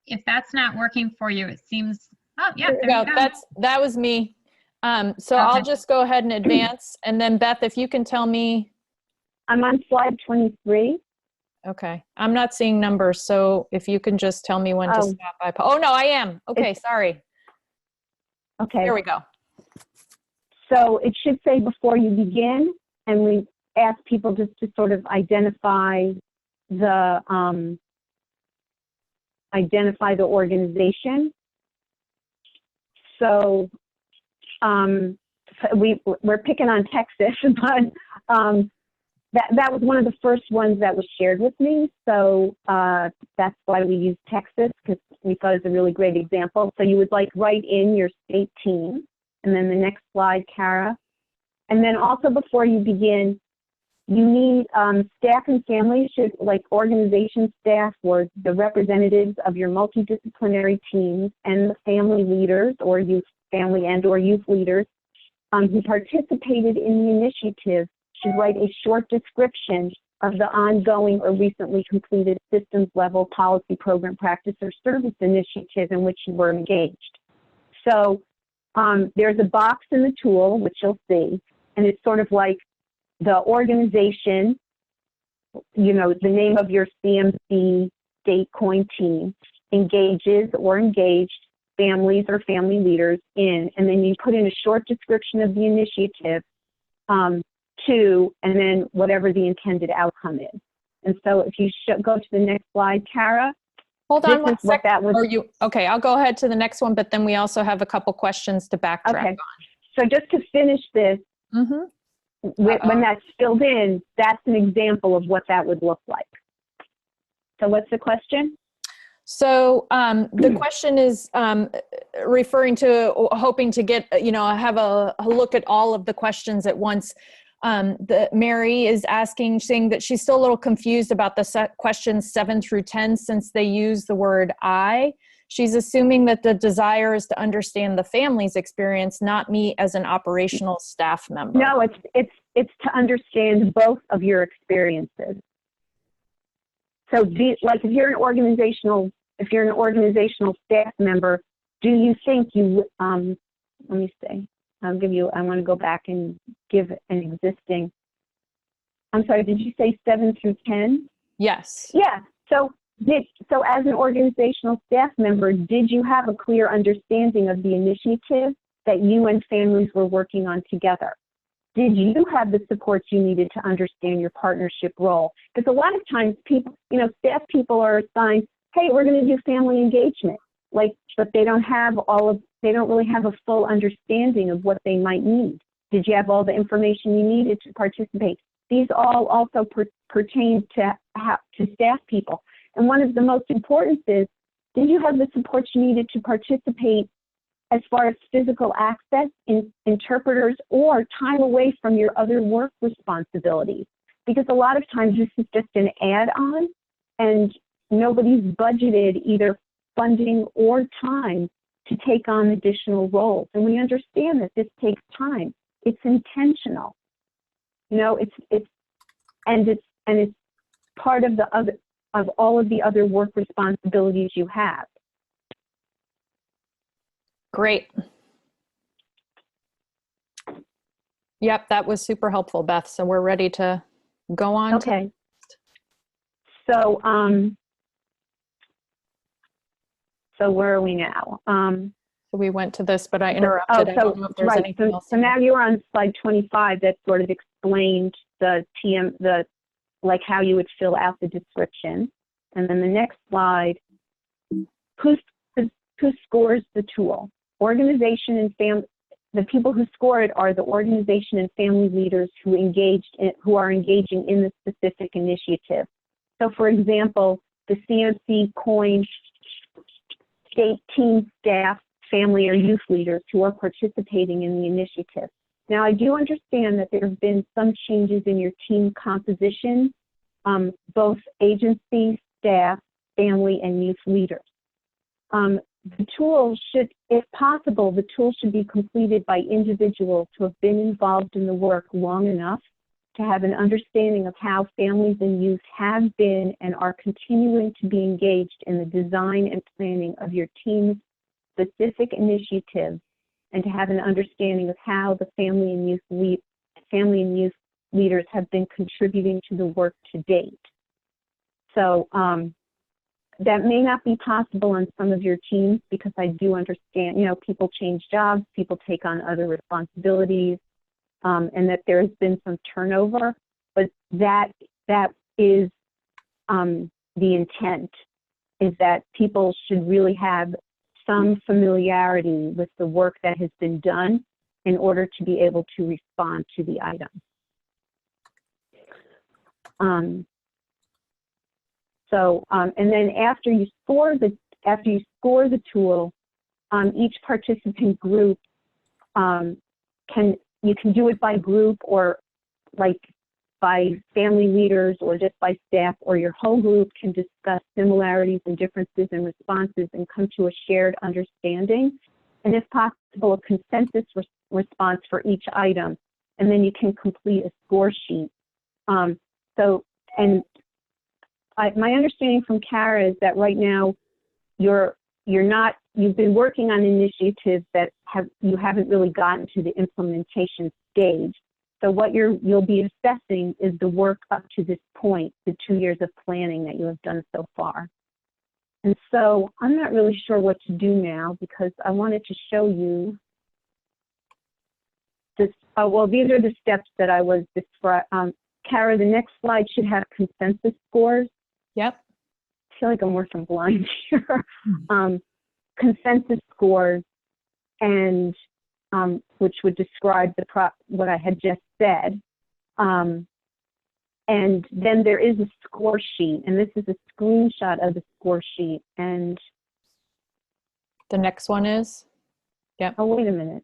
S2: If that's not working for you, it seems, oh yeah, there you go.
S4: That was me. So
S2: Okay.
S4: I'll just go ahead and advance, and then Beth, if you can tell me.
S5: I'm on slide 23.
S4: Okay, I'm not seeing numbers, so if you can just tell me when to stop. Oh no, I am. Okay, sorry.
S5: Okay.
S4: There we go.
S5: So it should say before you begin, and we ask people just to sort of identify the organization. So we're picking on Texas, but that was one of the first ones that was shared with me. So that's why we used Texas, because we thought it was a really great example. So you would write in your state team, and then the next slide, Kara. And then also before you begin, you need staff and families should, organization staff or the representatives of your multidisciplinary teams and the family leaders or family and or youth leaders who participated in the initiative should write a short description of the ongoing or recently completed systems level policy, program, practice, or service initiative in which you were engaged. So there's a box in the tool, which you'll see, and it's sort of like the organization, the name of your CMC state CoIIN team engages or engaged families or family leaders in, and then you put in a short description of the initiative, and then whatever the intended outcome is. And so if you go to the next slide, Kara.
S4: Hold on one second. Okay, I'll go ahead to the next one, but then we also have a couple questions to backtrack on.
S5: So just to finish this, when that's filled in, that's an example of what that would look like. So what's the question?
S4: So the question is referring to hoping to get, have a look at all of the questions at once. Mary is asking, saying that she's still a little confused about the questions 7 through 10 since they use the word I. She's assuming that the desire is to understand the family's experience, not me as an operational staff member.
S5: No, it's to understand both of your experiences. So, like, if you're an organizational staff member, do you think you? Let me say. I want to go back and give an existing. I'm sorry. Did you say 7 through 10?
S4: Yes.
S5: Yeah. So as an organizational staff member, did you have a clear understanding of the initiative that you and families were working on together? Did you have the supports you needed to understand your partnership role? Because a lot of times people, staff people are assigned, hey, we're going to do family engagement, but they don't really have a full understanding of what they might need. Did you have all the information you needed to participate? These all also pertain to staff people. And one of the most important is, did you have the support you needed to participate as far as physical access, interpreters, or time away from your other work responsibilities? Because a lot of times this is just an add-on, and nobody's budgeted either funding or time to take on additional roles. And we understand that this takes time. It's intentional. It's part of all of the other work responsibilities you have.
S4: Great. Yep, that was super helpful, Beth. So we're ready to go on.
S5: Okay. So where are we now?
S4: So we went to this, but I interrupted. I don't know if there's anything else.
S5: So now you're on slide 25 that sort of explained how you would fill out the description. And then the next slide, who scores the tool? Organization and family. The people who score it are the organization and family leaders who are engaging in the specific initiative. So, for example, the CMC, CoIIN, state team staff, family or youth leaders who are participating in the initiative. Now, I do understand that there have been some changes in your team composition, both agency, staff, family, and youth leaders. The tool should, if possible, the tool should be completed by individuals who have been involved in the work long enough to have an understanding of how families and youth have been and are continuing to be engaged in the design and planning of your team's specific initiatives, and to have an understanding of how the family and youth leaders have been contributing to the work to date. So that may not be possible on some of your teams, because I do understand, people change jobs, people take on other responsibilities, and that there has been some turnover, but that is the intent, is that people should really have some familiarity with the work that has been done in order to be able to respond to the item. And then after you score the tool, each participant group you can do it by group, or like by family leaders, or just by staff, or your whole group can discuss similarities and differences in responses and come to a shared understanding, and if possible, a consensus response for each item, and then you can complete a score sheet. My understanding from Kara is that right now you've been working on initiatives that you haven't really gotten to the implementation stage. So what you'll be assessing is the work up to this point, the 2 years of planning that you have done so far. And so I'm not really sure what to do now, because I wanted to show you this. These are the steps that I was describing. Kara, the next slide should have consensus scores.
S4: Yep.
S5: I feel like I'm working blind here. Consensus scores, and which would describe what I had just said. And then there is a score sheet, and this is a screenshot of the score sheet. And
S4: The next one is? Yep.
S5: oh, wait a minute.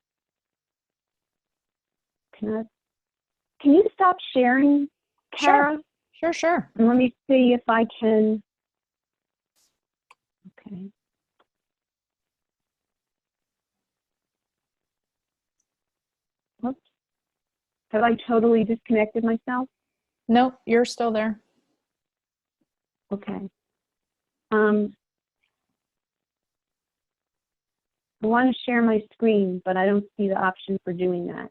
S5: Can you stop sharing, Kara?
S4: Sure.
S5: And let me see if I can. Okay. Whoops. Have I totally disconnected myself?
S4: Nope, you're still there.
S5: Okay. I want to share my screen, but I don't see the option for doing that.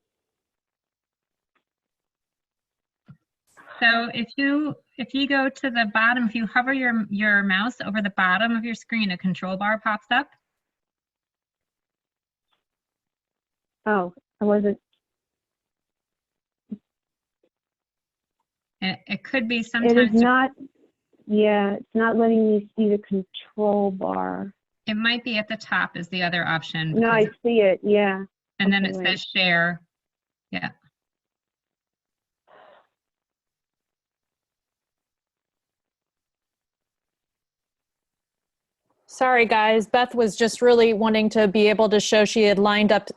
S2: So if you go to the bottom, if you hover your mouse over the bottom of your screen, a control bar pops up.
S5: Oh, I wasn't.
S2: It could be
S5: It
S2: sometimes.
S5: is not. Yeah, it's not letting me see the control bar.
S2: It might be at the top is the other option.
S5: No, I
S2: because-
S5: see it. Yeah.
S2: and then
S5: okay,
S2: it
S5: wait.
S2: says share. Yeah.
S4: Sorry, guys. Beth was just really wanting to be able to show, she had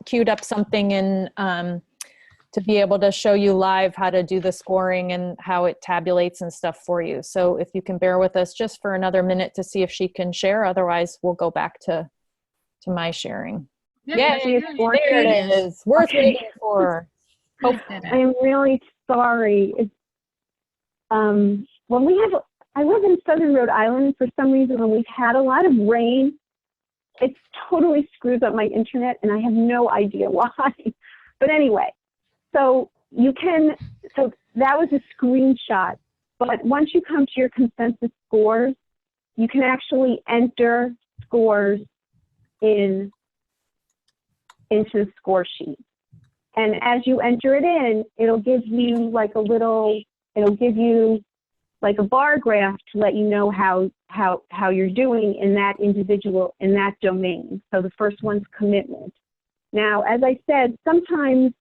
S4: queued up something in to be able to show you live how to do the scoring and how it tabulates and stuff for you. So if you can bear with us just for another minute to see if she can share, otherwise we'll go back to my sharing.
S2: Yeah,
S4: Yay,
S2: there
S4: there it is. Worth
S5: Okay.
S4: waiting for.
S2: you did
S5: I
S2: it.
S5: am really sorry. It's, well, I live in southern Rhode Island, and for some reason, when we've had a lot of rain, it totally screws up my internet, and I have no idea why. But anyway, so that was a screenshot. But once you come to your consensus scores, you can actually enter scores into the score sheet. And as you enter it in, it'll give you like a bar graph to let you know how you're doing in that domain. So the first one's commitment. Now, as I said, sometimes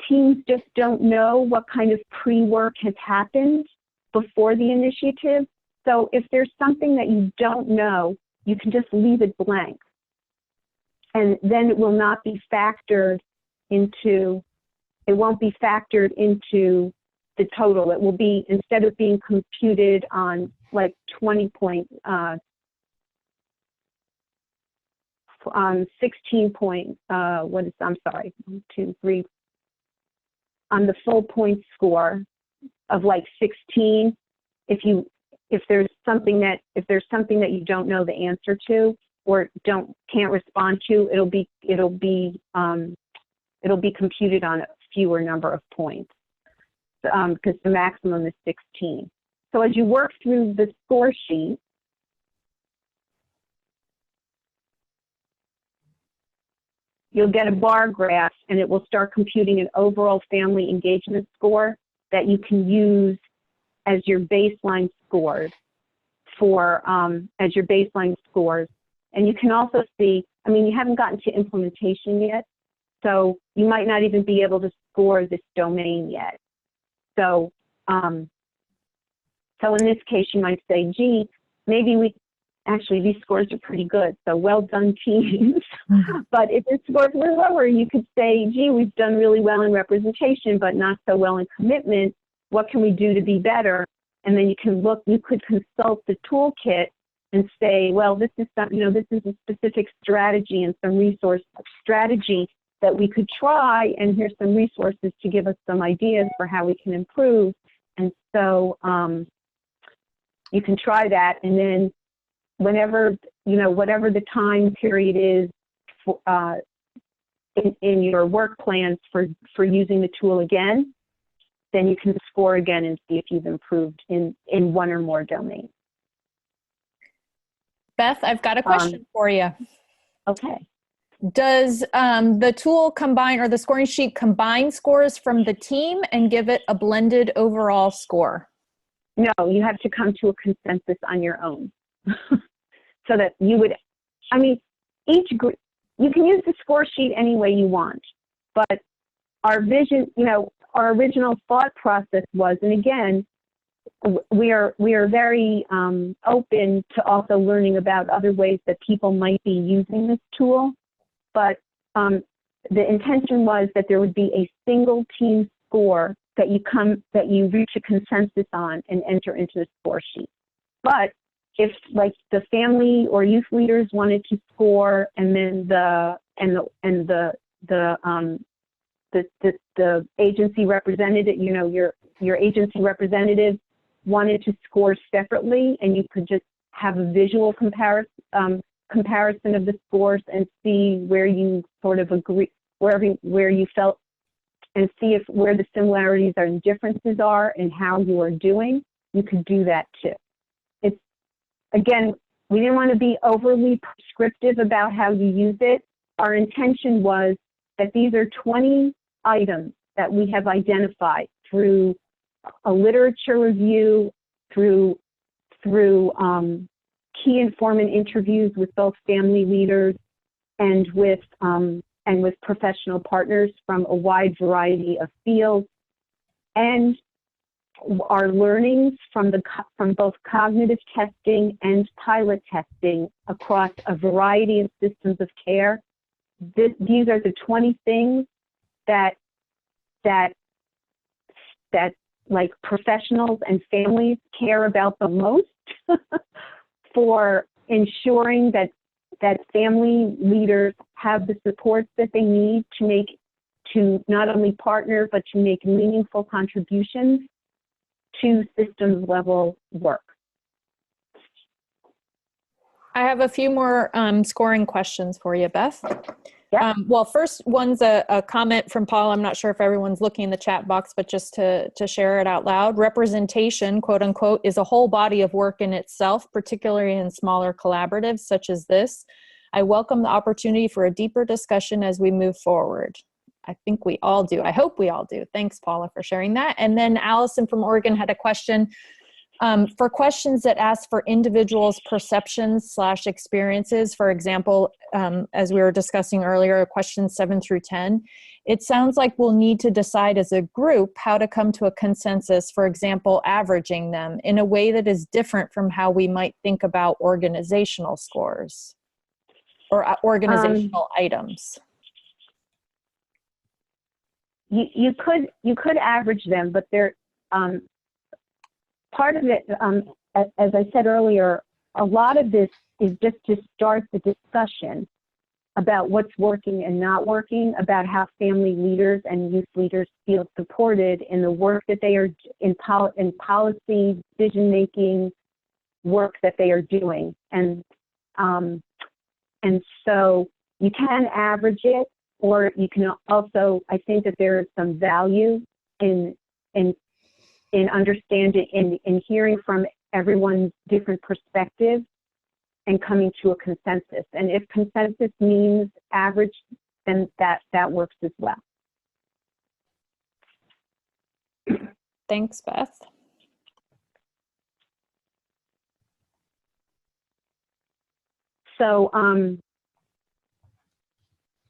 S5: teams just don't know what kind of pre-work has happened before the initiative. So if there's something that you don't know, you can just leave it blank. And then it will not be factored into, it won't be factored into the total. It will be, instead of being computed on like 16 point, I'm sorry, 1, 2, 3, on the full point score of like 16, if there's something that you don't know the answer to or can't respond to, it'll be computed on a fewer number of points, because the maximum is 16. So as you work through the score sheet, you'll get a bar graph, and it will start computing an overall family engagement score that you can use as your baseline scores And you can also see, I mean, you haven't gotten to implementation yet, so you might not even be able to score this domain yet. So, so in this case, you might say, gee, maybe actually these scores are pretty good, so well done, teams. But if your scores were lower, you could say, gee, we've done really well in representation, but not so well in commitment. What can we do to be better? And then you could consult the toolkit and say, well, this is this is a specific strategy and some resource strategy that we could try, and here's some resources to give us some ideas for how we can improve. And so you can try that, and then whenever, whatever the time period is for, in your work plans for using the tool again, then you can score again and see if you've improved in one or more domains.
S4: Beth, I've got a question for you.
S5: Okay.
S4: Does the tool combine, or the scoring sheet combine scores from the team and give it a blended overall score?
S5: No, you have to come to a consensus on your own. So that you would, I mean, each group, you can use the score sheet any way you want, but our vision, our original thought process was, and again, we are very open to also learning about other ways that people might be using this tool, but the intention was that there would be a single team score that you reach a consensus on and enter into the score sheet. But if like the family or youth leaders wanted to score, and then the agency representative, you know, your agency representative wanted to score separately, and you could just have a visual comparison of the scores and see where you sort of agree, where you felt, and see if where the similarities and differences are and how you are doing. You could do that too. It's, again, we didn't want to be overly prescriptive about how you use it. Our intention was that these are 20 items that we have identified through a literature review, through key informant interviews with both family leaders and with professional partners from a wide variety of fields, and our learnings from both cognitive testing and pilot testing across a variety of systems of care. These are the 20 things that like professionals and families care about the most for ensuring that family leaders have the supports that they need to not only partner, but to make meaningful contributions to systems level work.
S4: I have a few more scoring questions for you, Beth.
S5: Yeah.
S4: Well, first one's a comment from Paul. I'm not sure if everyone's looking in the chat box, but just to share it out loud. Representation, quote unquote, is a whole body of work in itself, particularly in smaller collaboratives such as this. I welcome the opportunity for a deeper discussion as we move forward. I think we all do. I hope we all do. Thanks, Paula, for sharing that. And then Allison from Oregon had a question. For questions that ask for individuals' perceptions / experiences, for example, as we were discussing earlier, questions 7 through 10, it sounds like we'll need to decide as a group how to come to a consensus, for example, averaging them in a way that is different from how we might think about organizational scores or organizational items.
S5: You could average them, but they're part of it, as I said earlier, a lot of this is just to start the discussion about what's working and not working, about how family leaders and youth leaders feel supported in the work that they are in policy, decision-making work that they are doing. And so you can average it, or you can also, I think that there is some value in understanding, in hearing from everyone's different perspectives and coming to a consensus. And if consensus means average, then that works as well.
S4: Thanks, Beth.
S5: So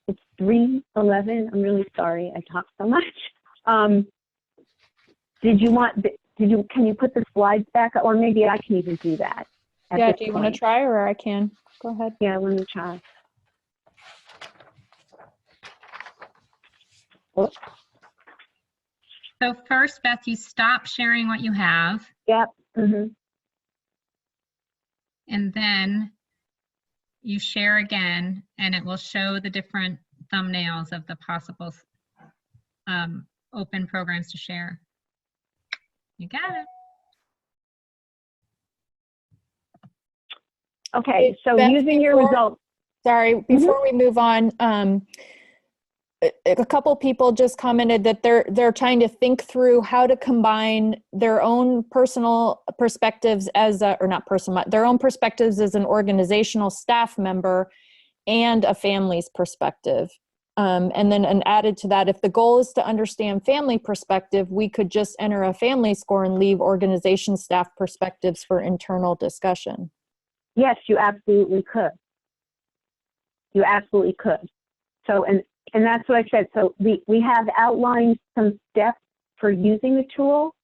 S5: it's 3:11. I'm really sorry I talked so much. Can you put the slides back up? Or maybe I can even do that.
S4: Yeah, do you want to try, or I can? Go ahead.
S5: Yeah, let me try. Oops.
S2: So first, Beth, you stop sharing what you have.
S5: Yep. Mm-hmm.
S2: And then you share again, and it will show the different thumbnails of the possible open programs to share. You got it.
S5: Okay, so
S4: Beth,
S5: using your results.
S4: Sorry, before we move on, a couple people just commented that they're trying to think through how to combine their own personal perspectives their own perspectives as an organizational staff member and a family's perspective. And then added to that, if the goal is to understand family perspective, we could just enter a family score and leave organization staff perspectives for internal discussion.
S5: Yes, you absolutely could. You absolutely could. So, and that's what I said. So we have outlined some steps for using the tool,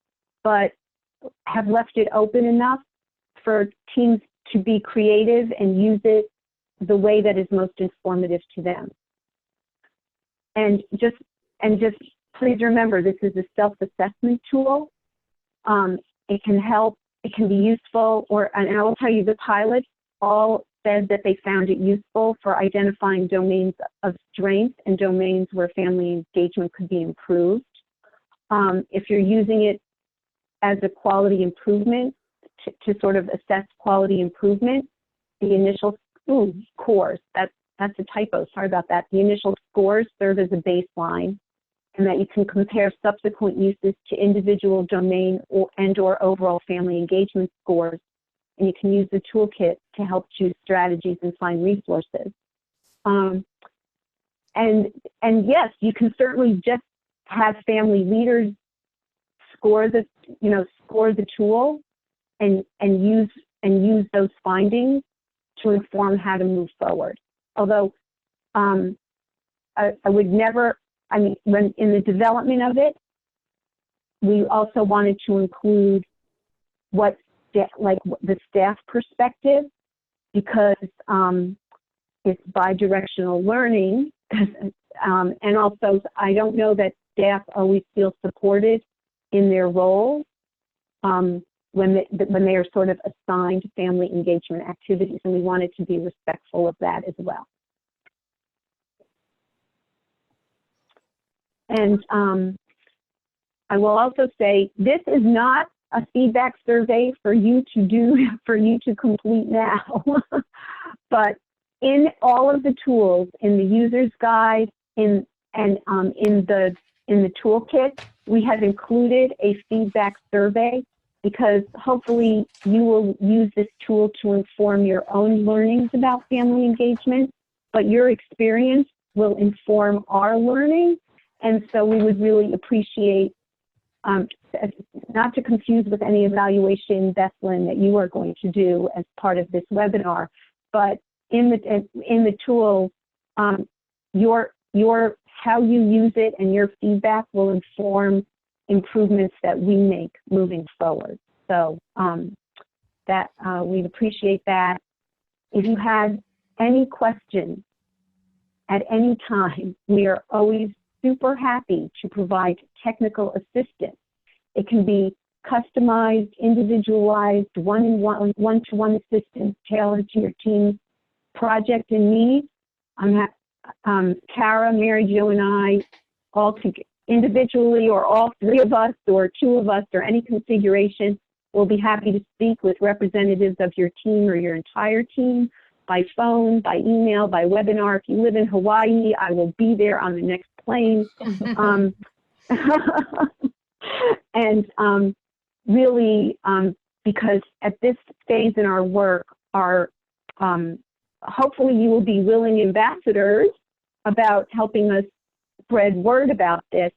S5: but have left it open enough for teams to be creative and use it the way that is most informative to them. And just please remember, this is a self-assessment tool. It can help, it can be useful, and I will tell you, the pilots all said that they found it useful for identifying domains of strength and domains where family engagement could be improved. If you're using it as a quality improvement, to sort of assess quality improvement, the initial scores, that's a typo, sorry about that. The initial scores serve as a baseline, and that you can compare subsequent uses to individual domain and/or overall family engagement scores. And you can use the toolkit to help choose strategies and find resources. And yes, you can certainly just have family leaders score the tool and use those findings to inform how to move forward. Although I would never, when in the development of it, we also wanted to include the staff perspective, because it's bi-directional learning, and also I don't know that staff always feel supported in their roles when they are sort of assigned family engagement activities, and we wanted to be respectful of that as well. And I will also say, this is not a feedback survey for you to complete now. But in all of the tools, in the user's guide, in the toolkit, we have included a feedback survey, because hopefully you will use this tool to inform your own learnings about family engagement, but your experience will inform our learning. And so we would really appreciate, not to confuse with any evaluation, Bethlyn, that you are going to do as part of this webinar, but in the tool, how you use it and your feedback will inform improvements that we make moving forward. So we'd appreciate that. If you have any questions at any time, we are always super happy to provide technical assistance. It can be customized, individualized, one-to-one assistance tailored to your team's project and needs. Kara, Mary Jo, and I, all together, individually, or all three of us, or two of us, or any configuration, will be happy to speak with representatives of your team or your entire team by phone, by email, by webinar. If you live in Hawaii, I will be there on the next plane. And really, because at this phase in our work, hopefully you will be willing ambassadors about helping us spread word about this,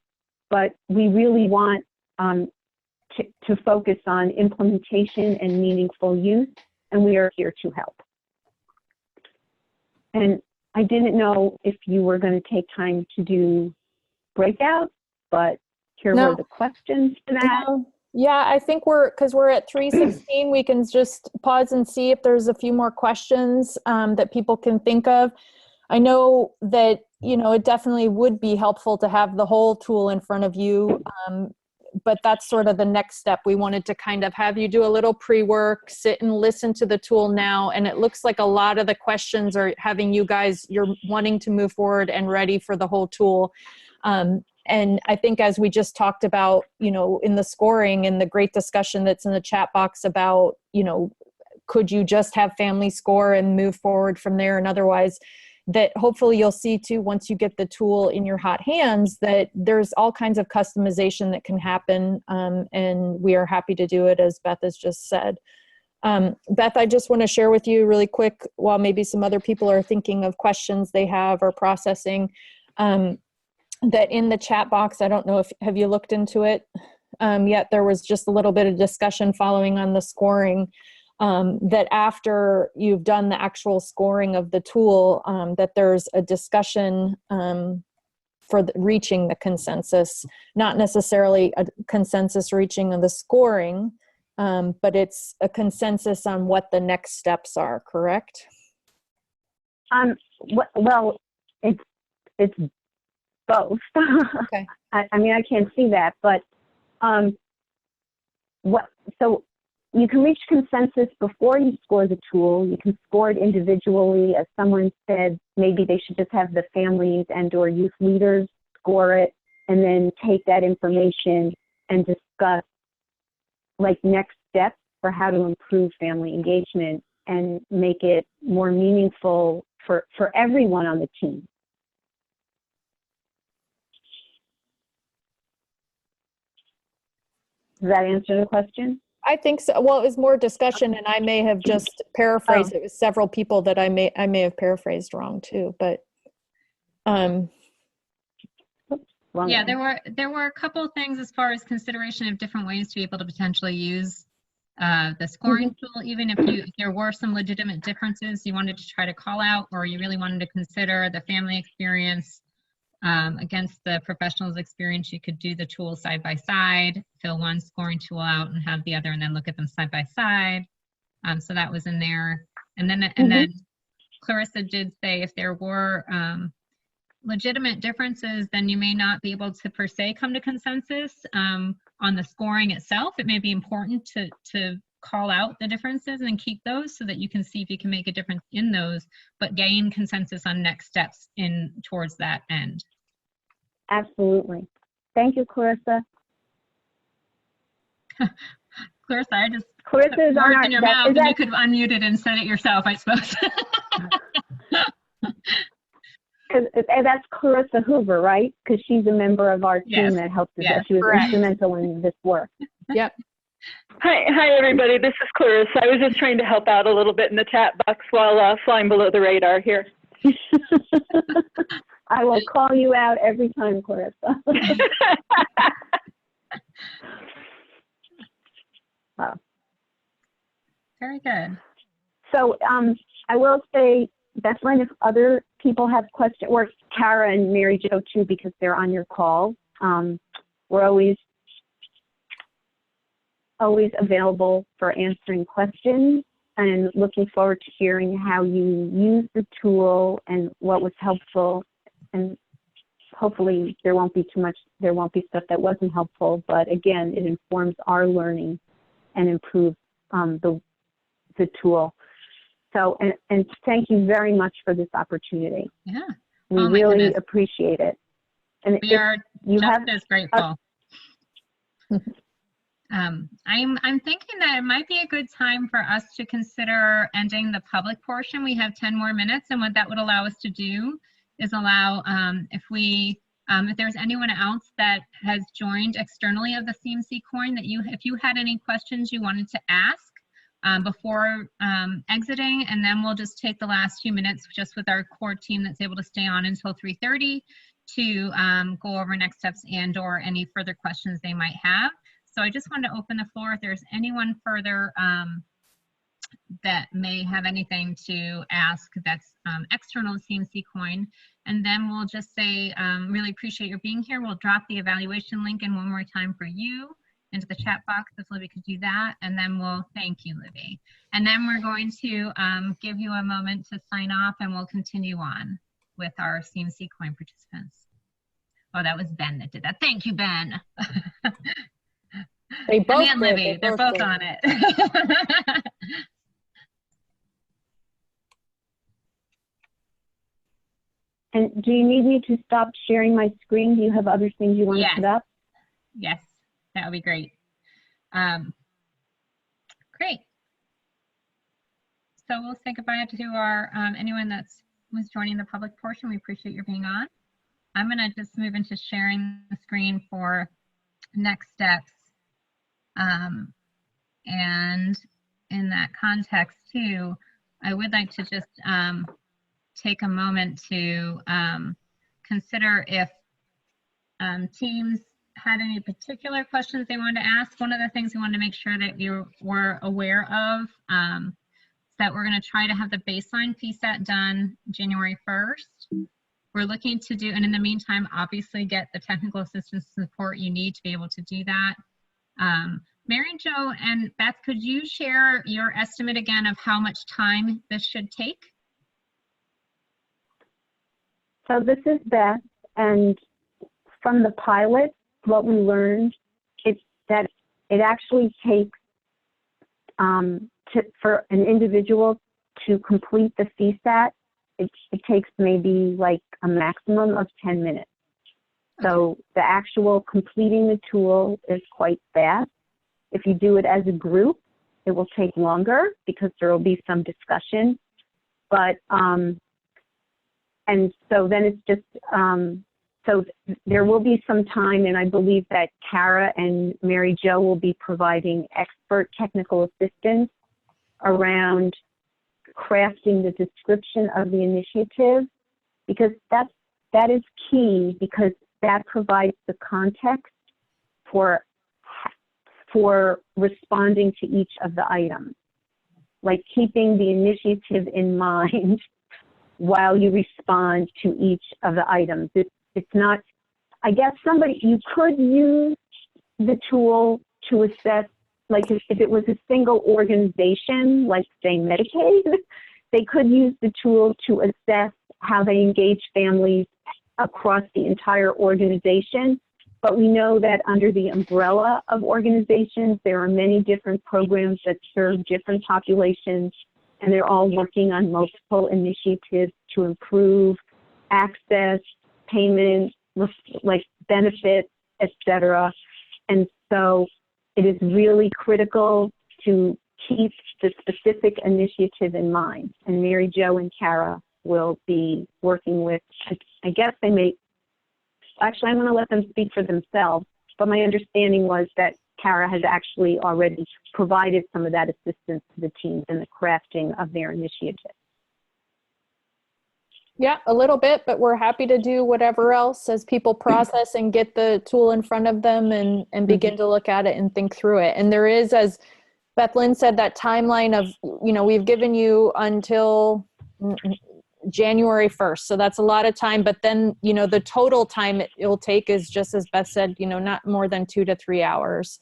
S5: but we really want to focus on implementation and meaningful use, and we are here to help. And I didn't know if you were going to take time to do breakouts, but here were the questions for that.
S4: No. Yeah, I think because we're at 3:16, we can just pause and see if there's a few more questions that people can think of. I know that, it definitely would be helpful to have the whole tool in front of you, but that's sort of the next step. We wanted to kind of have you do a little pre-work, sit and listen to the tool now, and it looks like a lot of the questions are having you guys, you're wanting to move forward and ready for the whole tool. And I think, as we just talked about, in the scoring and the great discussion that's in the chat box about, could you just have family score and move forward from there? And otherwise, that hopefully you'll see too, once you get the tool in your hot hands, that there's all kinds of customization that can happen. And we are happy to do it, as Beth has just said. Beth, I just want to share with you really quick, while maybe some other people are thinking of questions they have or processing, that in the chat box, I don't know if, have you looked into it yet? There was just a little bit of discussion following on the scoring, that after you've done the actual scoring of the tool, that there's a discussion for reaching the consensus, not necessarily a consensus reaching of the scoring, but it's a consensus on what the next steps are, correct?
S5: Well, it's both.
S4: Okay.
S5: I mean, I can't see that, but so you can reach consensus before you score the tool. You can score it individually. As someone said, maybe they should just have the families and or youth leaders score it and then take that information and discuss like next steps for how to improve family engagement and make it more meaningful for everyone on the team. Does that answer the question?
S4: I think so. Well, it was more discussion, and I may have just paraphrased. It was several people that I may have paraphrased wrong too. But
S2: yeah, there were a couple of things as far as consideration of different ways to be able to potentially use the scoring tool, even if there were some legitimate differences you wanted to try to call out, or you really wanted to consider the family experience against the professional's experience. You could do the tools side by side, fill one scoring tool out and have the other, and then look at them side by side. So that was in there. And then Clarissa did say if there were legitimate differences, then you may not be able to per se come to consensus on the scoring itself. It may be important to call out the differences and keep those so that you can see if you can make a difference in those, but gain consensus on next steps in towards that end.
S5: Absolutely. Thank you, Clarissa.
S2: Clarissa, I just
S5: Clarissa is on
S2: words in your mouth, and you could unmute it and said it yourself, I suppose.
S5: And that's Clarissa Hoover, right? Because she's a member of our team that helped us.
S2: Yes,
S5: she was
S4: correct.
S5: instrumental in this work.
S4: Yep.
S7: Hi, everybody. This is Clarissa. I was just trying to help out a little bit in the chat box while flying below the radar here.
S5: I will call you out every time, Clarissa. Wow.
S2: Very good.
S5: So I will say, Bethlen, if other people have questions, or Kara and Mary Jo too, because they're on your call, we're always available for answering questions and looking forward to hearing how you use the tool and what was helpful. And hopefully there won't be stuff that wasn't helpful, but again, it informs our learning and improves the tool. So, and thank you very much for this opportunity.
S2: Yeah.
S5: We
S2: Oh,
S5: really appreciate it. And
S2: we are just as grateful. I'm thinking that it might be a good time for us to consider ending the public portion. We have 10 more minutes, and what that would allow us to do is allow, if there's anyone else that has joined externally of the CMC CoIIN, that if you had any questions you wanted to ask before exiting, and then we'll just take the last few minutes just with our core team that's able to stay on until 3:30 to go over next steps and or any further questions they might have. So I just wanted to open the floor if there's anyone further that may have anything to ask that's external to CMC CoIIN. And then we'll just say, really appreciate your being here. We'll drop the evaluation link in one more time for you into the chat box if Libby could do that. And then we'll thank you, Libby. And then we're going to give you a moment to sign off, and we'll continue on with our CMC CoIIN participants. Oh, that was Ben that did that. Thank you, Ben.
S4: They both
S2: and
S4: did.
S2: Libby, they're both on it.
S5: And do you need me to stop sharing my screen? Do you have other things you want to put up?
S2: Yes, that would be great. Great. So we'll say goodbye to our anyone was joining the public portion. We appreciate your being on. I'm going to just move into sharing the screen for next steps. And in that context too, I would like to just take a moment to consider if teams had any particular questions they wanted to ask. One of the things we wanted to make sure that you were aware of is that we're going to try to have the baseline PSAT done January 1st. we're looking to do, and in the meantime, obviously get the technical assistance support you need to be able to do that. Mary Jo and Beth, could you share your estimate again of how much time this should take?
S5: So this is Beth, and from the pilot, what we learned is that it actually takes for an individual to complete the CSAT, it takes maybe like a maximum of 10 minutes. So the actual completing the tool is quite fast. If you do it as a group, it will take longer because there will be some discussion. But, and so then it's just, so there will be some time, and I believe that Kara and Mary Jo will be providing expert technical assistance around crafting the description of the initiative, because that is key, because that provides the context for responding to each of the items, like keeping the initiative in mind while you respond to each of the items. It's not, I guess you could use the tool to assess, like if it was a single organization, like say Medicaid, they could use the tool to assess how they engage families across the entire organization. But we know that under the umbrella of organizations, there are many different programs that serve different populations, and they're all working on multiple initiatives to improve access, payment, like benefits, etc. And so it is really critical to keep the specific initiative in mind. And Mary Jo and Kara will be working with, I guess they may, actually I'm going to let them speak for themselves, but my understanding was that Kara has actually already provided some of that assistance to the teams in the crafting of their initiative.
S4: Yeah, a little bit, but we're happy to do whatever else as people process and get the tool in front of them and begin to look at it and think through it. And there is, as Beth Lynn said, that timeline of, we've given you until January 1st. So that's a lot of time, but then, the total time it'll take is just as Beth said, not more than 2 to 3 hours.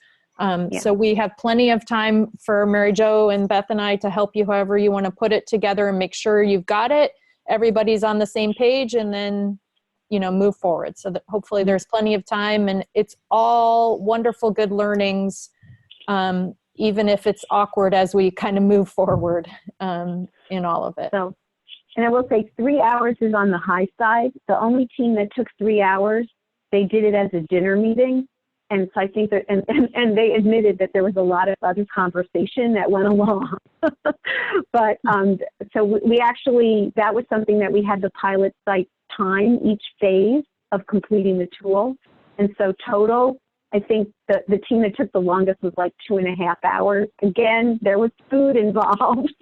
S4: So we have plenty of time for Mary Jo and Beth and I to help you however you want to put it together and make sure you've got it. Everybody's on the same page, and then, move forward. So that hopefully there's plenty of time, and it's all wonderful, good learnings, even if it's awkward as we kind of move forward in all of it.
S5: So, and I will say 3 hours is on the high side. The only team that took 3 hours, they did it as a dinner meeting. And so I think that, and they admitted that there was a lot of other conversation that went along. But so we actually, that was something that we had the pilot site time each phase of completing the tool. And so total, I think the team that took the longest was like 2.5 hours. Again, there was food involved,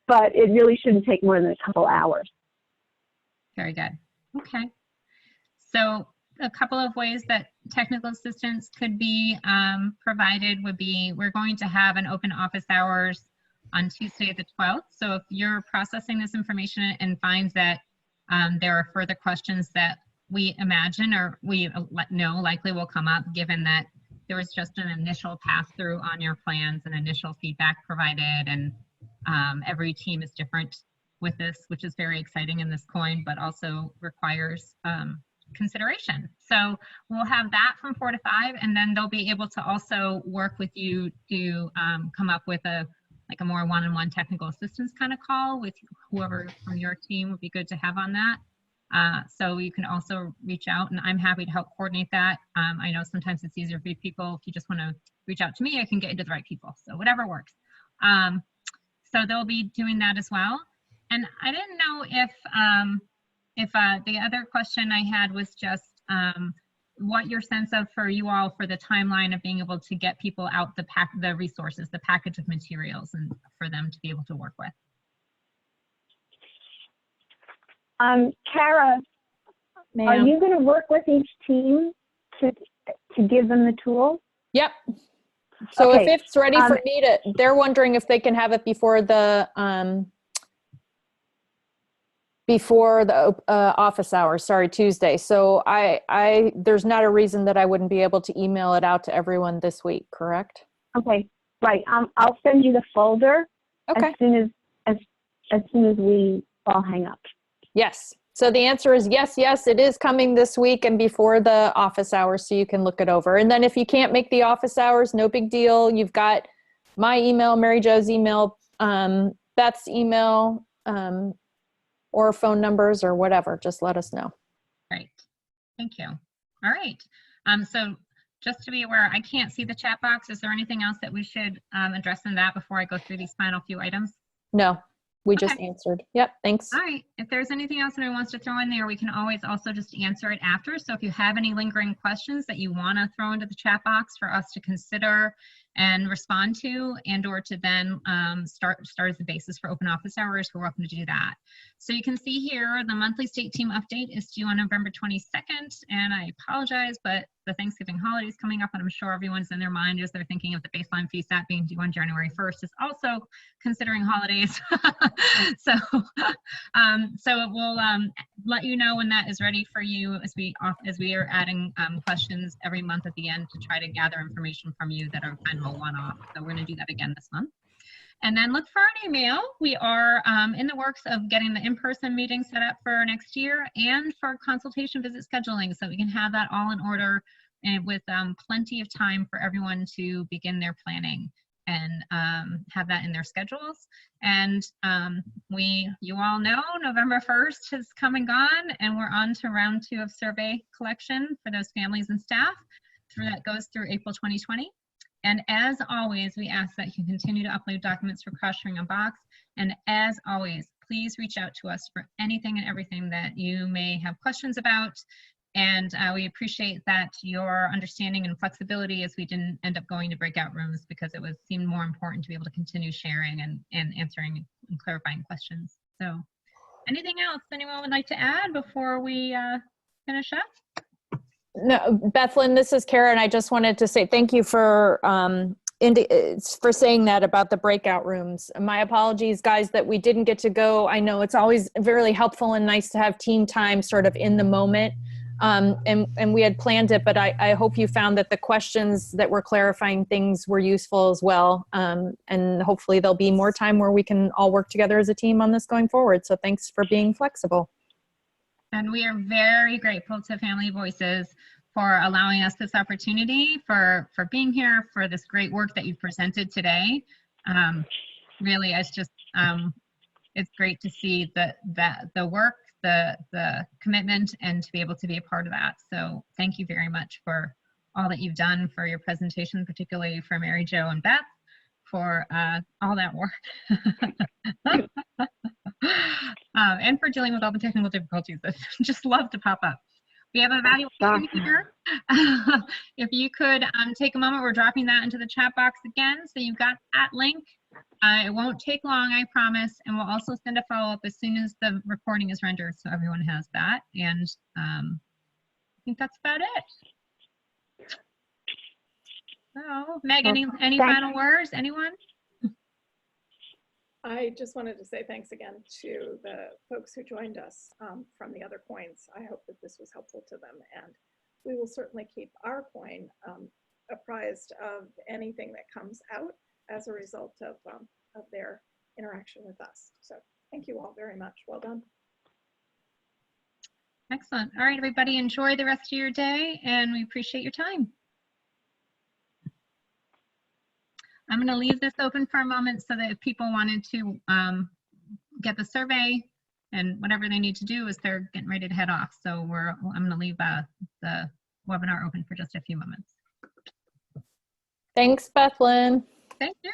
S5: but it really shouldn't take more than a couple hours.
S2: Very good. Okay. So a couple of ways that technical assistance could be provided would be, we're going to have an open office hours on Tuesday the 12th. So if you're processing this information and finds that there are further questions that we imagine or we know likely will come up, given that there was just an initial pass through on your plans and initial feedback provided, and every team is different with this, which is very exciting in this CoIIN, but also requires consideration. So we'll have that from 4 to 5, and then they'll be able to also work with you to come up with a more one-on-one technical assistance kind of call with whoever from your team would be good to have on that. So you can also reach out, and I'm happy to help coordinate that. I know sometimes it's easier for people. If you just want to reach out to me, I can get you to the right people. So whatever works. So they'll be doing that as well. And I didn't know if the other question I had was just what your sense of for you all for the timeline of being able to get people out the resources, the package of materials, and for them to be able to work with.
S5: Kara, are you going to work with each team to give them the tool?
S4: Yep. So
S5: okay.
S4: If it's ready for me they're wondering if they can have it before the before the office hours, sorry, Tuesday. So there's not a reason that I wouldn't be able to email it out to everyone this week, correct?
S5: Okay, right. I'll send you the folder
S4: Okay.
S5: as soon as we all hang up.
S4: Yes. So the answer is yes, yes, it is coming this week and before the office hours, so you can look it over. And then if you can't make the office hours, no big deal. You've got my email, Mary Jo's email, Beth's email, or phone numbers or whatever. Just let us know.
S2: Right. Thank you. All right. So just to be aware, I can't see the chat box. Is there anything else that we should address in that before I go through these final few items?
S4: No, we just
S2: Okay.
S4: answered. Yep, thanks.
S2: All right. If there's anything else anyone wants to throw in there, we can always also just answer it after. So if you have any lingering questions that you want to throw into the chat box for us to consider and respond to, and or to then start as the basis for open office hours, we're welcome to do that. So you can see here the monthly state team update is due on November 22nd, and I apologize, but the Thanksgiving holiday is coming up, and I'm sure everyone's in their mind as they're thinking of the baseline FESAT being due on January 1st is also considering holidays. So we'll let you know when that is ready for you as we are adding questions every month at the end to try to gather information from you that are kind of a one-off. So we're going to do that again this month. And then look for an email. We are in the works of getting the in-person meeting set up for next year and for consultation visit scheduling, so we can have that all in order and with plenty of time for everyone to begin their planning and have that in their schedules. And you all know November 1st has come and gone, and we're on to round 2 of survey collection for those families and staff. That goes through April 2020. And as always, we ask that you continue to upload documents for cross-sharing on Box. And as always, please reach out to us for anything and everything that you may have questions about. And we appreciate that your understanding and flexibility as we didn't end up going to breakout rooms because it seemed more important to be able to continue sharing and answering and clarifying questions. So anything else anyone would like to add before we finish up?
S4: No, Bethlyn, this is Karen. I just wanted to say thank you for saying that about the breakout rooms. My apologies, guys, that we didn't get to go. I know it's always very helpful and nice to have team time sort of in the moment. And we had planned it, but I hope you found that the questions that were clarifying things were useful as well. And hopefully there'll be more time where we can all work together as a team on this going forward. So thanks for being flexible.
S2: And we are very grateful to Family Voices for allowing us this opportunity, for being here, for this great work that you've presented today. Really, it's just, it's great to see the work, the commitment, and to be able to be a part of that. So thank you very much for all that you've done, for your presentation, particularly for Mary Jo and Beth, for all that work. And for dealing with all the technical difficulties that just love to pop up. We have an evaluation here. If you could take a moment, we're dropping that into the chat box again. So you've got that link. It won't take long, I promise. And we'll also send a follow-up as soon as the recording is rendered so everyone has that. And I think that's about it. So, Meg, any final words? Anyone?
S1: I just wanted to say thanks again to the folks who joined us from the other CoIINs. I hope that this was helpful to them, and we will certainly keep our CoIIN apprised of anything that comes out as a result of their interaction with us. So thank you all very much. Well done.
S2: Excellent. All right, everybody, enjoy the rest of your day, and we appreciate your time. I'm going to leave this open for a moment so that if people wanted to get the survey and whatever they need to do as they're getting ready to head off. So I'm going to leave the webinar open for just a few moments.
S4: Thanks, Bethlyn.
S2: Thank you.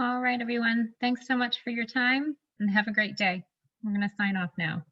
S2: All right, everyone. Thanks so much for your time and have a great day. We're going to sign off now.